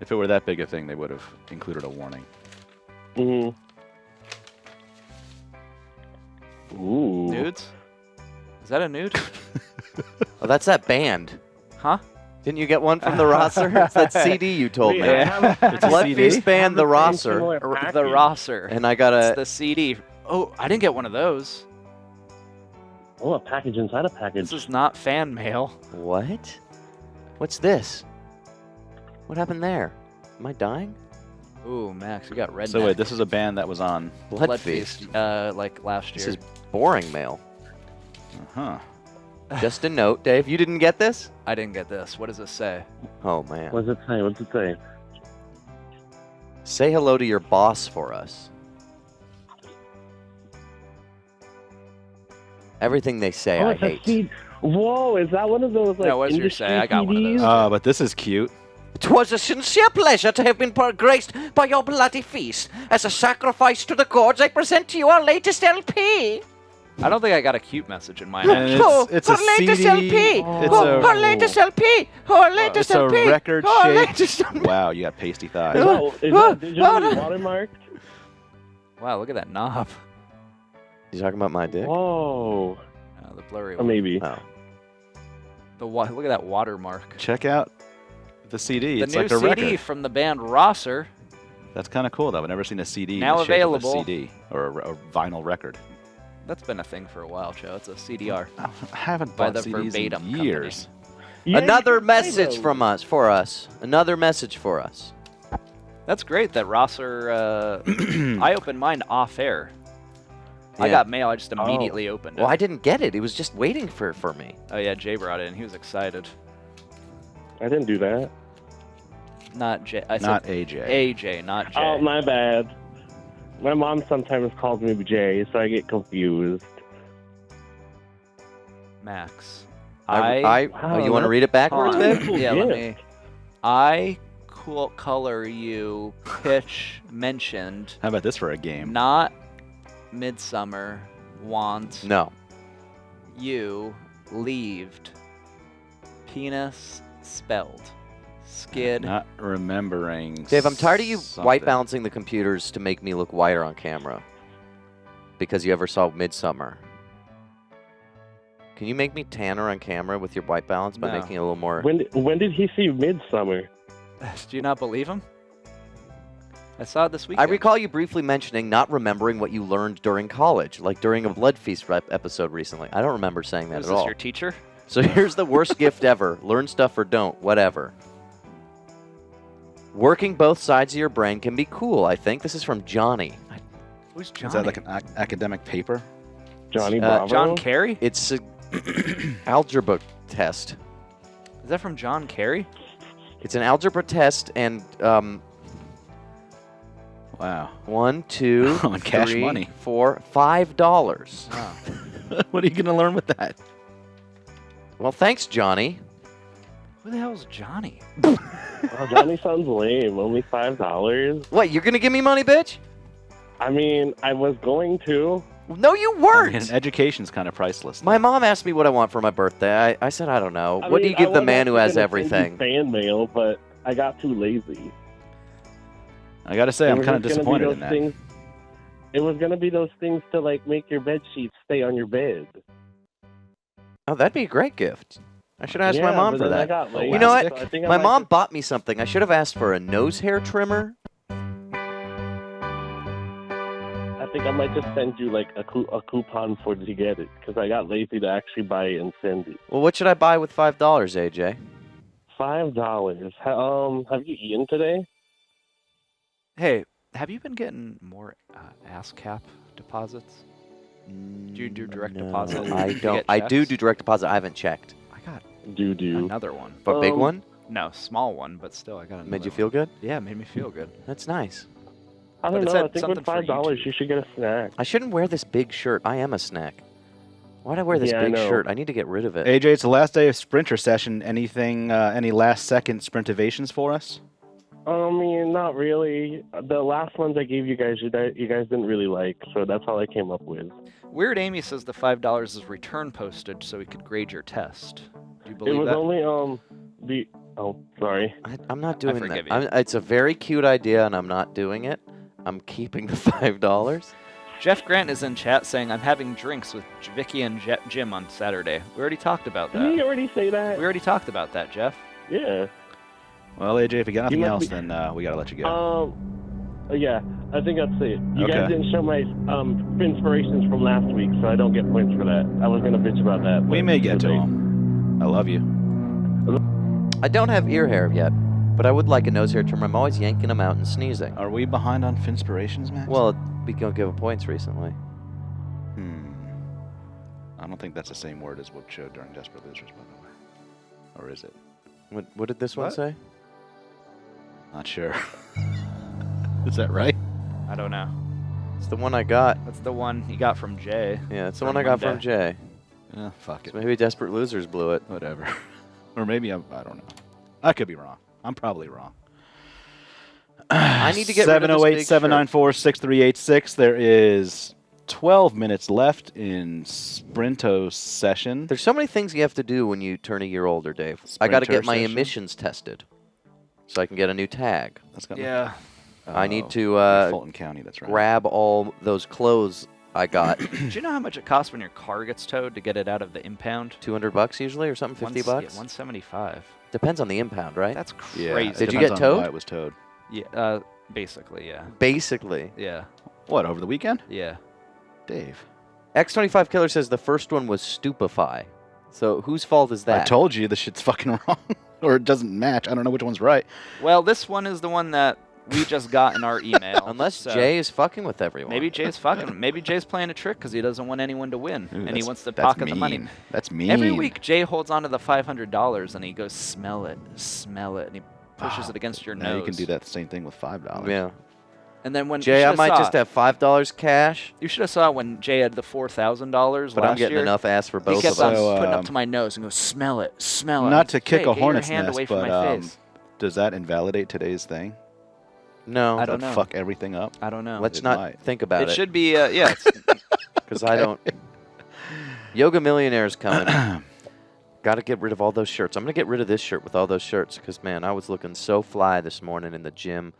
A: If it were that big a thing, they would have included a warning.
E: Mm-hmm. Ooh.
C: Nudes? Is that a nude?
B: Oh, that's that band.
C: Huh?
B: Didn't you get one from the roster? It's that CD you told
E: Wait,
B: me.
E: I have a-
A: It's a
B: Blood
A: CD?
B: Feast band, the
E: same
B: roster.
E: similar
C: The
E: package.
C: roster.
B: And I got
C: It's
B: a...
C: the CD. Oh, I didn't get one of those.
E: Oh, a package inside a package.
C: This is not fan mail.
B: What? What's this? What happened there? Am I dying?
C: Ooh, Max, you got red.
A: So wait, this is a band that was on.
B: Blood Feast.
C: Like last
B: This
C: year.
B: is boring mail.
A: Huh.
B: Just a note, Dave. You didn't get this?
C: I didn't get this. What does this say?
B: Oh, man.
E: What's it say? What's it say?
B: Say hello to your boss for us. Everything they say, I
E: it's a
B: hate.
E: CD. Whoa, is that one of those like
C: No, what's your
E: industry
C: say? I got one of
E: CDs?
C: those.
A: But this is cute.
F: 'Twas a sincere pleasure to have been graced by your bloody feast. As a sacrifice to the gods, I present to you our latest LP.
C: I don't think I got a cute message in my
A: And
C: hand.
A: it's
F: our
A: a
F: latest
A: CD.
F: LP.
A: It's
F: Our
A: a
F: latest LP. Our latest
A: it's a
F: LP.
A: record
F: Our
A: shaped.
F: latest
A: Wow, you got pasty thighs.
E: Is that digitally watermarked?
C: Wow, look at that knob.
B: You talking about my dick?
E: Whoa.
C: The blurry
E: Or
C: one.
E: maybe.
B: Oh.
C: Look at that watermark.
A: Check out the CD.
C: The
A: It's
C: new
A: like a
C: CD
A: record.
C: from the band Rosser.
A: That's kind of cool, though. I've never seen a CD
C: Now
A: in the shape of a
C: available.
A: CD or a vinyl record.
C: That's been a thing for a while, Joe. It's a CDR.
A: I haven't
C: By
A: bought
C: the
A: CDs
C: Verbatim
A: in
C: company.
A: years.
E: Yeah,
B: Another
E: you can play
B: message
E: those.
B: from us, for us. Another message for us.
C: That's great that Rosser. I opened mine off air. I
B: Yeah.
C: got mail. I just immediately opened it.
B: Well, I didn't get it. He was just waiting for me.
C: Oh yeah, Jay brought it in. He was excited.
E: I didn't do that.
C: Not Jay. I
A: Not
C: said
A: AJ.
C: AJ, not Jay.
E: Oh, my bad. My mom sometimes calls me Jay, so I get confused.
C: Max.
B: Oh, you want to read it backwards,
C: Hold on.
B: babe?
E: Cool
C: Yeah, let
E: gift.
C: me. I color you pitch mentioned
A: How about this for a game?
C: not midsummer want
B: No.
C: you leaved penis spelled skid.
A: Not remembering.
B: Dave, I'm tired of you white
A: something.
B: balancing the computers to make me look whiter on camera. Because you ever saw Midsummer. Can you make me tanner on camera with your white balance by
C: No.
B: making it a little more...
E: When did he see Midsummer?
C: Do you not believe him? I saw it this
B: I
C: weekend.
B: recall you briefly mentioning not remembering what you learned during college, like during a Blood Feast episode recently. I don't remember saying that
C: Was
B: at
C: this
B: all.
C: your teacher?
B: So here's the worst gift ever. Learn stuff or don't, whatever. Working both sides of your brain can be cool, I think. This is from Johnny.
C: Who's Johnny?
A: Is that like an academic paper?
E: Johnny Bravo?
C: John Kerry?
B: It's a algebra test.
C: Is that from John Kerry?
B: It's an algebra test, and
A: Wow.
B: 1, 2,
A: On cash
B: 3,
A: money.
B: 4, $5.
C: Oh.
A: What are you going to learn with that?
B: Well, thanks, Johnny.
C: Who the hell is Johnny?
E: Oh, Johnny sounds lame. Only $5.
B: What, you're gonna give me money, bitch?
E: I mean, I was going to.
B: No, you
A: I
B: weren't.
A: mean, education's kind of priceless.
B: My mom asked me what I want for my birthday. I said, I don't know.
E: I
B: What do
E: mean,
B: you give
E: I
B: the
E: was
B: man who
E: actually
B: has
E: gonna
B: everything?
E: send you fan mail, but I got too lazy.
A: I got to say,
E: It
A: I'm
E: was
A: kind of
E: just gonna be
A: disappointed
E: those
A: in that.
E: things- It was going to be those things to, like, make your bed sheets stay on your bed.
B: Oh, that'd be a great gift. I should ask my
E: Yeah,
B: mom
E: but
B: for
E: then I
B: that.
E: got lazy,
B: You know what?
E: so I think I
B: My
E: might
B: mom
E: just-
B: bought me something. I should have asked for a nose hair trimmer.
E: I think I might just send you, like, a coupon for to get it, because I got lazy to actually buy it and send it.
B: Well, what should I buy with $5, AJ?
E: $5. Have you eaten today?
C: Hey, have you been getting more ASCAP deposits? Do you do direct
B: No,
C: deposit?
B: I
C: You get
B: don't. I do
C: checks?
B: do direct deposit. I haven't checked.
C: I got
E: Do.
C: another one.
B: But a big
E: Um,
B: one?
C: No, small one, but still, I got another
B: Made you
C: one.
B: feel good?
C: Yeah, it made me feel good.
B: That's nice.
E: I
C: But
E: don't
C: it
E: know.
C: said
E: I think
C: something
E: with
C: for
E: $5,
C: YouTube.
E: you should get a snack.
B: I shouldn't wear this big shirt. I am a snack. Why'd I wear this
E: Yeah, I
B: big
E: know.
B: shirt? I need to get rid of it.
A: AJ, it's the last day of Sprinter Session. Anything, any last second sprintivations for us?
E: I mean, not really. The last ones I gave you guys didn't really like, so that's all I came up with.
C: Weird Amy says the $5 is return postage so we could grade your test. Do you
E: It
C: believe
E: was
C: that?
E: only sorry.
B: I'm not doing
C: forgive
B: that.
C: you.
B: It's a very cute idea, and I'm not doing it. I'm keeping the $5.
C: Jeff Grant is in chat saying, I'm having drinks with Vicky and Jim on Saturday. We already talked about
E: Did he
C: that.
E: already say that?
C: We already talked about that, Jeff.
E: Yeah.
A: Well, AJ, if you got nothing
E: must
A: else,
E: be-
A: then we got to let you go.
E: Yeah, I think that's it. You
A: Okay.
E: guys didn't show my inspirations from last week, so I don't get points for that. I was gonna bitch about that.
A: We
E: but
A: may get
E: it's
A: to
E: okay.
A: them. I love you.
B: I don't have ear hair yet, but I would like a nose hair trimmer. I'm always yanking them out and sneezing.
A: Are we behind on Finspirations, Max?
B: Well, we don't give points recently.
A: I don't think that's the same word as what showed during Desperate Losers, by the way. Or is it?
B: What did this one
C: What?
B: say?
A: Not sure. Is that right?
C: I don't know.
B: It's the one I got.
C: That's the one you got from Jay.
B: Yeah, it's the
C: From
B: one I got from
C: Monday.
B: Jay.
A: Fuck it.
B: So maybe Desperate Losers blew it.
A: Whatever. Or maybe I don't know. I could be wrong. I'm probably wrong.
B: I need to get rid of this big
A: 708-794-6386. There is 12 minutes left in Sprintersession.
B: There's so many things you have to do when you turn a year older, Dave. I got to get my
A: Sprintersession.
B: emissions tested so I can get a new tag.
A: That's got
C: Yeah.
B: I need to
A: Fulton County, that's right.
B: grab all those clothes I got
C: Do you know how much it costs when your car gets towed to get it out of the impound?
B: $200 usually or something, 50 bucks?
C: Yeah, 175.
B: Depends on the impound, right?
C: That's
A: Yeah,
C: crazy.
A: it
B: Did you
A: depends
B: get
A: on why
B: towed?
A: it was towed.
C: Yeah, basically, yeah.
B: Basically.
C: Yeah,
A: What, over the weekend?
C: yeah.
A: Dave.
B: X25 Killer says the first one was Stupefy. So whose fault is that?
A: I told you the shit's fucking wrong. Or it doesn't match. I don't know which one's right.
C: Well, this one is the one that we just got in our email.
B: Unless
C: so
B: Jay is fucking with everyone.
C: Maybe Jay's fucking. Maybe Jay's playing a trick because he doesn't want anyone to win,
A: Ooh,
C: and he
A: that's-
C: wants to
A: that's
C: pocket the money.
A: mean. That's mean.
C: Every week, Jay holds on to the $500 and he goes, smell it, and he pushes it against your
A: now
C: nose.
A: you can do that same thing with $5.
B: Yeah.
C: And then when
B: Jay, I might just have $5 cash,
C: You should have saw when Jay had the $4,000
B: but
C: last
B: I'm getting
C: year.
B: enough ass for
C: He
B: both
C: kept
B: of us.
C: on
A: So,
C: putting up to my nose and goes, smell it, smell it.
A: Not to kick
C: Jay,
A: a
C: get
A: hornet's
C: your hand
A: nest,
C: away from
A: but
C: my face.
A: does that invalidate today's thing?
B: No.
C: I
A: Does
C: don't
A: that
C: know.
A: fuck everything up?
C: I don't know.
B: Let's
A: It
B: not
A: might.
B: think about
C: It
B: it.
C: should be, yeah.
B: Because I don't. Yoga Millionaire's coming. Got to get rid of all those shirts. I'm going to get rid of this shirt with all those shirts because, man, I was looking so fly this morning in the gym.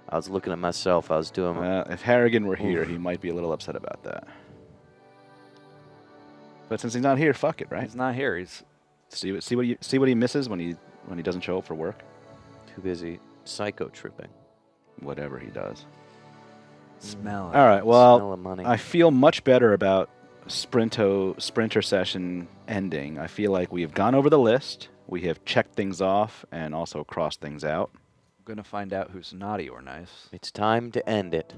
B: I was looking at myself. I was doing
A: If Harrigan were here, he might be a little upset about that. But since he's not here, fuck it, right?
C: He's not here. He's
A: See what he misses when he doesn't show up for work.
B: too busy psycho tripping.
A: Whatever he does.
C: smell it.
A: All right.
B: Smell
A: Well,
B: of money.
A: I feel much better about Sprinter Session ending. I feel like we've gone over the list. We have checked things off and also crossed things out.
C: I'm going to find out who's naughty or nice.
B: It's time to end it.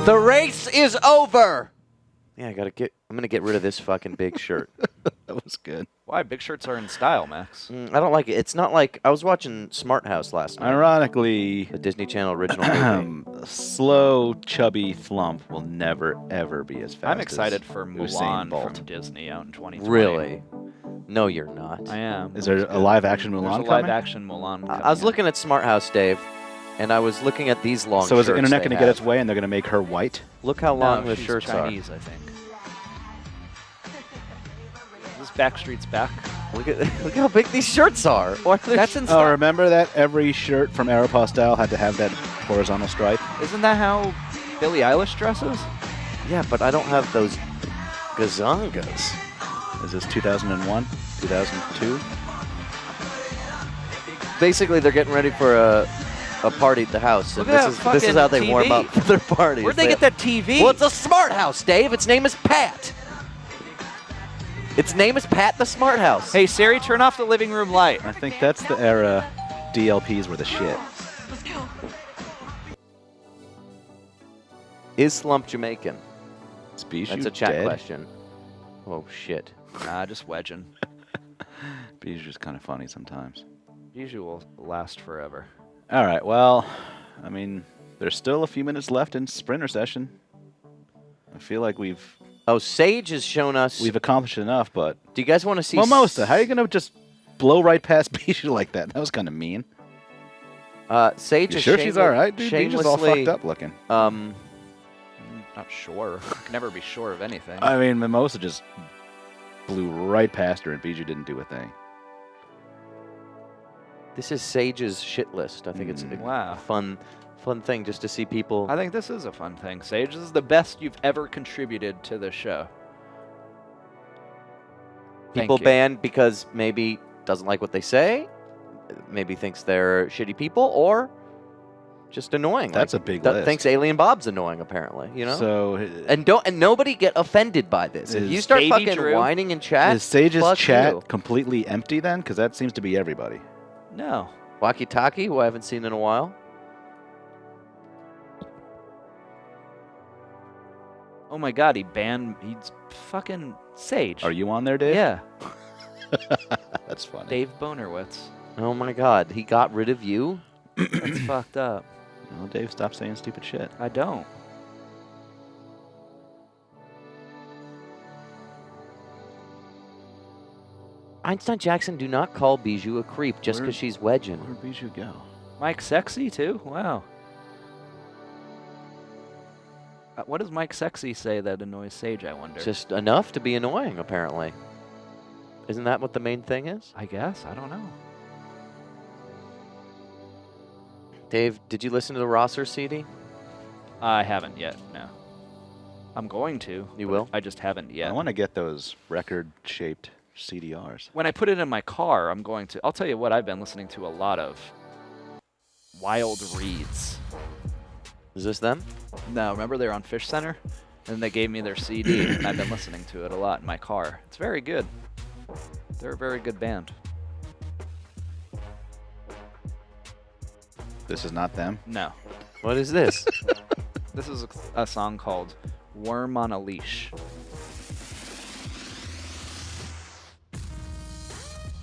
F: The race is over.
B: Yeah, I'm gonna get rid of this fucking big shirt.
A: That was good.
C: Why? Big shirts are in style, Max.
B: I don't like it. It's not like I was watching Smart House last night.
A: Ironically,
B: The Disney Channel original movie.
A: slow, chubby Flump will never, ever be as fast
C: I'm excited
A: as
C: for
A: Usain
C: Mulan
A: Bolt.
C: from Disney out in 2020.
B: Really? No, you're not.
C: I am.
A: Is there a live-action
C: There's
A: Mulan
C: a
A: coming?
C: live-action Mulan coming
B: I was
C: in.
B: looking at Smart House, Dave, and I was looking at these long
A: So
B: shirts
A: is the internet
B: they
A: going to get its
B: have.
A: way and they're going to make her white?
B: Look how
C: No,
B: long the
C: she's
B: shirts
C: Chinese, I think. Is this Backstreet's Back?
B: are. Look how big these shirts are. Why are they
C: That's in
A: Oh,
C: style.
A: remember that every shirt from Aeropostale had to have that horizontal stripe?
C: Isn't that how Billie Eilish dresses?
B: Yeah, but I don't have those gazongas.
A: Is this 2001? 2002?
B: Basically, they're getting ready for a party at the house. And
C: Look at
B: this
C: that
B: is how they
C: fucking
B: warm
C: TV.
B: up for their parties.
C: Where'd they get that TV?
B: Well, it's a Smart House, Dave. Its name is Pat. Its name is Pat the Smart House.
C: Hey Siri, turn off the living room light.
A: I think that's the era DLPs were the shit.
B: Is Slump Jamaican?
A: Is Bijou
B: That's a chat
A: dead?
B: question. Oh, shit.
C: Nah, just wedging.
A: Bijou's kind of funny sometimes.
C: Bijou will last forever.
A: All right, well, I mean, there's still a few minutes left in Sprinter Session. I feel like we've
B: Oh, Sage has shown us.
A: accomplished enough, but
B: Do you guys want to see
A: Mimosa, how are you gonna just blow right past Bijou like that? That was kind of mean.
B: Sage
A: You
B: is
A: sure she's all right, dude? Bijou's all
B: shamelessly,
A: fucked up looking.
C: Not sure. I can never be sure of anything.
A: I mean, Mimosa just blew right past her, and Bijou didn't do a thing.
B: This is Sage's shit list. I think it's a
C: Wow.
B: fun thing just to see people.
C: I think this is a fun thing. Sage, this is the best you've ever contributed to the show. Thank
B: People
C: you.
B: banned because maybe doesn't like what they say, maybe thinks they're shitty people, or just annoying.
A: That's
B: like,
A: a big list.
B: Thinks Alien Bob's annoying, apparently. You know.
A: So,
B: and nobody get offended by this. If
A: Is
B: you start
C: Baby
B: fucking
C: Drew-
B: whining in chat,
A: is Sage's
B: fuck
A: chat
B: you.
A: completely empty then? Because that seems to be everybody.
C: No.
B: Walkie Talkie, who I haven't seen in a while.
C: Oh my god, he's fucking Sage.
A: Are you on there, Dave?
C: Yeah.
A: That's funny.
C: Dave Bonerwitz.
B: Oh my God, he got rid of you?
C: That's fucked up.
A: No, Dave, stop saying stupid shit.
C: I don't.
B: Einstein Jackson, do not call Bijou a creep just
A: Where-
B: because she's wedging.
A: Where'd Bijou go?
C: Mike Sexy too? Wow. What does Mike Sexy say that annoys Sage, I wonder?
B: Just enough to be annoying, apparently. Isn't that what the main thing is?
C: I guess. I don't know.
B: Dave, did you listen to the Rosser CD?
C: I haven't yet, no. I'm going to.
B: You
C: but
B: will?
C: I just haven't yet.
A: I want to get those record-shaped CDRs.
C: When I put it in my car, I'm going to. I'll tell you what I've been listening to a lot of. Wild Reeds.
B: Is this them?
C: No, remember they were on Fishcenter? And they gave me their CD, and I've been listening to it a lot in my car. It's very good. They're a very good band.
A: This is not them.
C: No.
B: What is this?
C: This is a song called Worm on a Leash.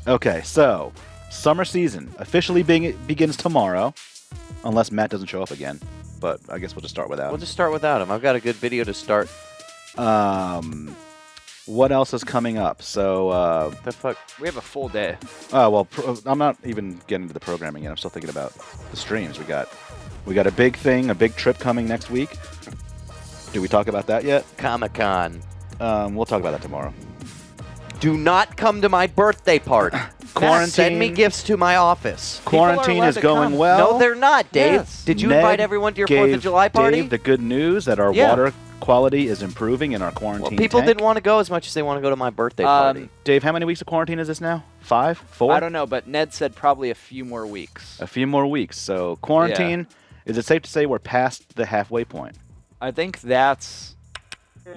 A: Okay, so summer season officially begins tomorrow, unless Matt doesn't show up again. But I guess we'll just start without
B: We'll
A: him.
B: just start without him. I've got a good video to start.
A: What else is coming up? So,
B: The fuck?
C: We have a full day.
A: I'm not even getting to the programming yet. I'm still thinking about the streams. We got a big thing, a big trip coming next week. Did we talk about that yet?
B: Comic-Con.
A: We'll talk about that tomorrow.
B: Do not come to my birthday party.
A: Quarantine.
B: Send me gifts to my office.
A: Quarantine
C: allowed
A: is
C: to
A: going
C: come.
A: well.
B: No, they're not, Dave.
C: Yes.
B: Did you
A: Ned
B: invite everyone to your 4th of
A: gave
B: July party?
A: Dave the good news that our
B: Yeah.
A: water quality is improving in our quarantine
B: Well, people
A: tank.
B: didn't want to go as much as they want to go to my birthday party.
A: Dave, how many weeks of quarantine is this now? 5? 4?
C: I don't know, but Ned said probably a few more weeks.
A: A few more weeks. So quarantine, is it safe to say we're past the halfway point?
C: I think that's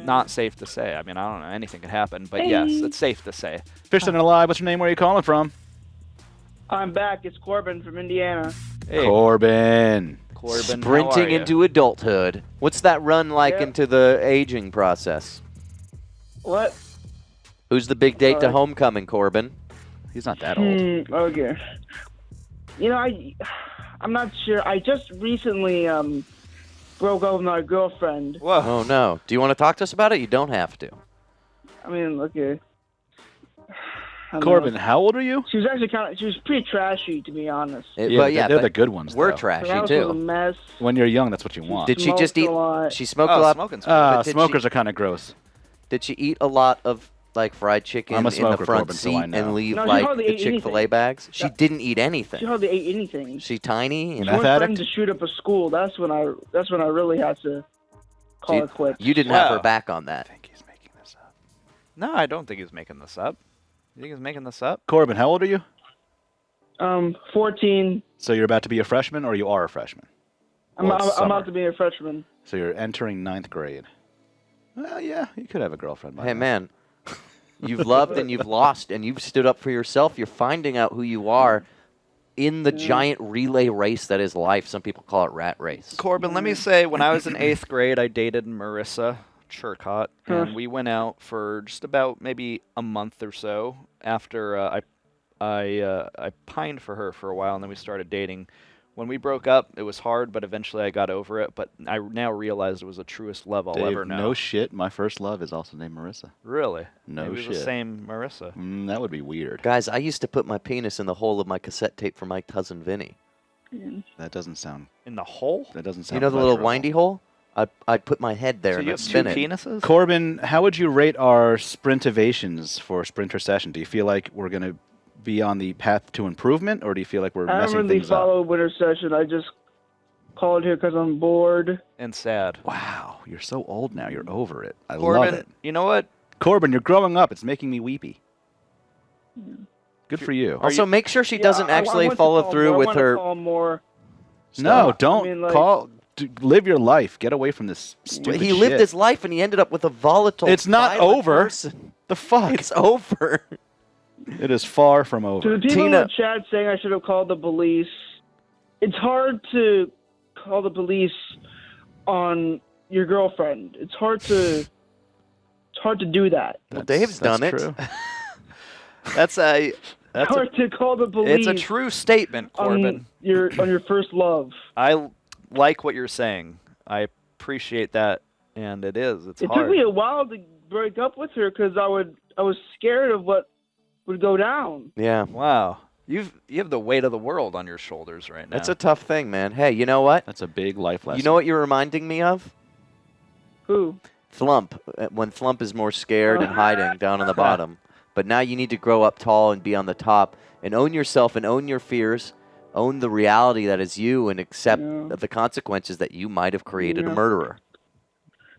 C: not safe to say. I mean, I don't know. Anything could happen, but yes, it's safe to say.
A: Fishcenter Live, what's your name? Where are you calling from?
G: I'm back. It's Corbin from Indiana.
C: Hey,
A: Corbin.
C: Corbin, how are
B: Sprinting
C: you?
B: into adulthood. What's that run like
G: Yep.
B: into the aging process?
G: What?
B: Who's the big date to homecoming, Corbin?
A: He's not that old.
G: Okay. You know, I'm not sure. I just recently broke up with my girlfriend.
C: Whoa.
B: Oh, no. Do you want to talk to us about it? You don't have to.
G: I mean, okay. I don't
A: Corbin,
G: know.
A: how old are you?
G: She was actually she was pretty trashy, to be honest.
B: But
A: they're the good ones.
B: We're
A: though.
G: Her
B: trashy,
G: house was a
B: too.
G: mess.
A: When you're young, that's what you want.
B: Did she just
G: Smoked
B: eat?
G: a lot.
B: She smoked a
C: Oh,
B: lot.
C: smoking's
B: but did
A: smokers
B: she-
A: are kind of gross.
B: Did she eat a lot of like fried chicken
A: I'm a
B: in the
A: smoker,
B: front
A: Corbin, so
B: seat
A: I know.
B: and leave
G: No, she
B: like
G: hardly
B: the
G: ate
B: Chick-fil-A
G: anything.
B: bags? She
G: Yeah.
B: didn't eat
G: She
B: anything.
G: hardly ate anything.
B: She tiny. And
A: Meth
G: She went
A: addict?
G: to shoot up a school. That's when I really had to call it quits.
B: you didn't have her
C: Wow.
B: back on that.
A: I think he's making this up.
C: No, I don't think he's making this up. You think he's making this up?
A: Corbin, how old are you?
G: 14.
A: So you're about to be a freshman, or you are a freshman?
G: I'm
A: Well, it's summer.
G: about to be a freshman.
A: So you're entering 9th grade. Well, yeah, you could have a girlfriend by
B: Hey,
A: now.
B: man, you've loved and you've lost and you've stood up for yourself. You're finding out who you are in the giant relay race that is life. Some people call it rat race.
C: Corbin, let me say, when I was in 8th grade, I dated Marissa Churcott, and we went out for just about maybe a month or so after I pined for her for a while, and then we started dating. When we broke up, it was hard, but eventually I got over it. But I now realized it was the truest love I'll
A: Dave,
C: ever know.
A: no shit. My first love is also named Marissa.
C: Really?
A: No
C: Maybe it was
A: shit.
C: the same Marissa.
A: That would be weird.
B: Guys, I used to put my penis in the hole of my cassette tape for my cousin Vinny.
A: That doesn't sound.
C: In the hole?
A: That doesn't sound.
B: You know the little
A: pleasurable.
B: windy hole? I'd put my head there
C: So
B: and
C: you
B: I'd
C: have two
B: spin it.
C: penises?
A: Corbin, how would you rate our sprintivations for Sprintersession? Do you feel like we're going to be on the path to improvement, or do you feel like we're
G: I don't
A: messing
G: really
A: things up?
G: follow Winter Session. I just called here because I'm bored.
C: And sad.
A: Wow, you're so old now. You're over it. I
C: Corbin,
A: love it.
C: you know what?
A: Corbin, you're growing up. It's making me weepy. Good for you.
B: Also, make sure she
G: Yeah,
B: doesn't
G: I
B: actually
G: want to
B: follow
G: call
B: through
G: more. I
B: with
G: want to
B: her.
G: call more.
A: No,
G: stuff.
A: don't
G: I mean, like-
A: call. Live your life. Get away from this stupid
B: He lived
A: shit.
B: his life and he ended up with a volatile.
A: It's not
B: violent
A: over.
B: person.
A: The fuck?
B: It's over.
A: It is far from
G: To
A: over.
G: the people
B: Tina-
G: in the chat saying I should have called the police, it's hard to call the police on your girlfriend. It's hard to do that.
B: Well, Dave's done it.
A: True.
C: That's a
G: hard to call the police.
C: it's a true statement, Corbin.
G: on your first love.
C: I like what you're saying. I appreciate that, and it is. It's
G: It
C: hard.
G: took me a while to break up with her because I was scared of what would go down.
B: Yeah.
C: Wow. You have the weight of the world on your shoulders right now.
B: That's a tough thing, man. Hey, you know what?
A: That's a big life lesson.
B: You know what you're reminding me of?
G: Who?
B: Flump. When Flump is more scared and hiding down on the bottom. But now you need to grow up tall and be on the top and own yourself and own your fears, own the reality that is you, and accept the consequences that you might have created a murderer.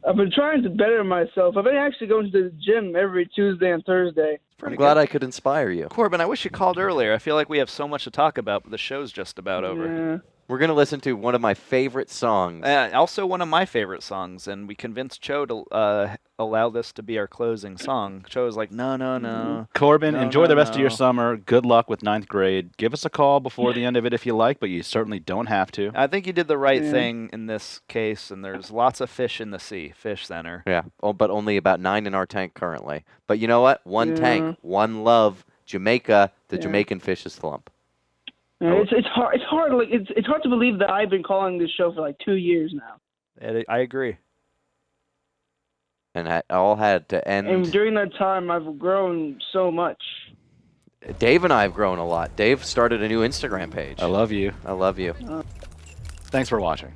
G: I've been trying to better myself. I've been actually going to the gym every Tuesday and Thursday.
B: I'm glad I could inspire you.
C: Corbin, I wish you called earlier. I feel like we have so much to talk about, but the show's just about over.
G: Yeah.
B: We're going to listen to one of my favorite songs.
C: Also one of my favorite songs, and we convinced Cho to allow this to be our closing song. Cho was like, no.
A: Corbin,
C: No,
A: enjoy
C: no,
A: the rest of your
C: no.
A: summer. Good luck with 9th grade. Give us a call before the end of it if you like, but you certainly don't have to.
C: I think you did the right thing in this case, and there's lots of fish in the sea. Fishcenter.
B: Yeah, but only about 9 in our tank currently. But you know what? One tank, one love, Jamaica, the Jamaican fish is Flump.
G: Yeah, it's hard. It's hard. Like it's hard to believe that I've been calling this show for like 2 years now.
C: I agree.
B: And it all had to end.
G: And during that time, I've grown so much.
B: Dave and I have grown a lot. Dave started a new Instagram page.
A: I love you.
B: I love you.
A: Thanks for watching.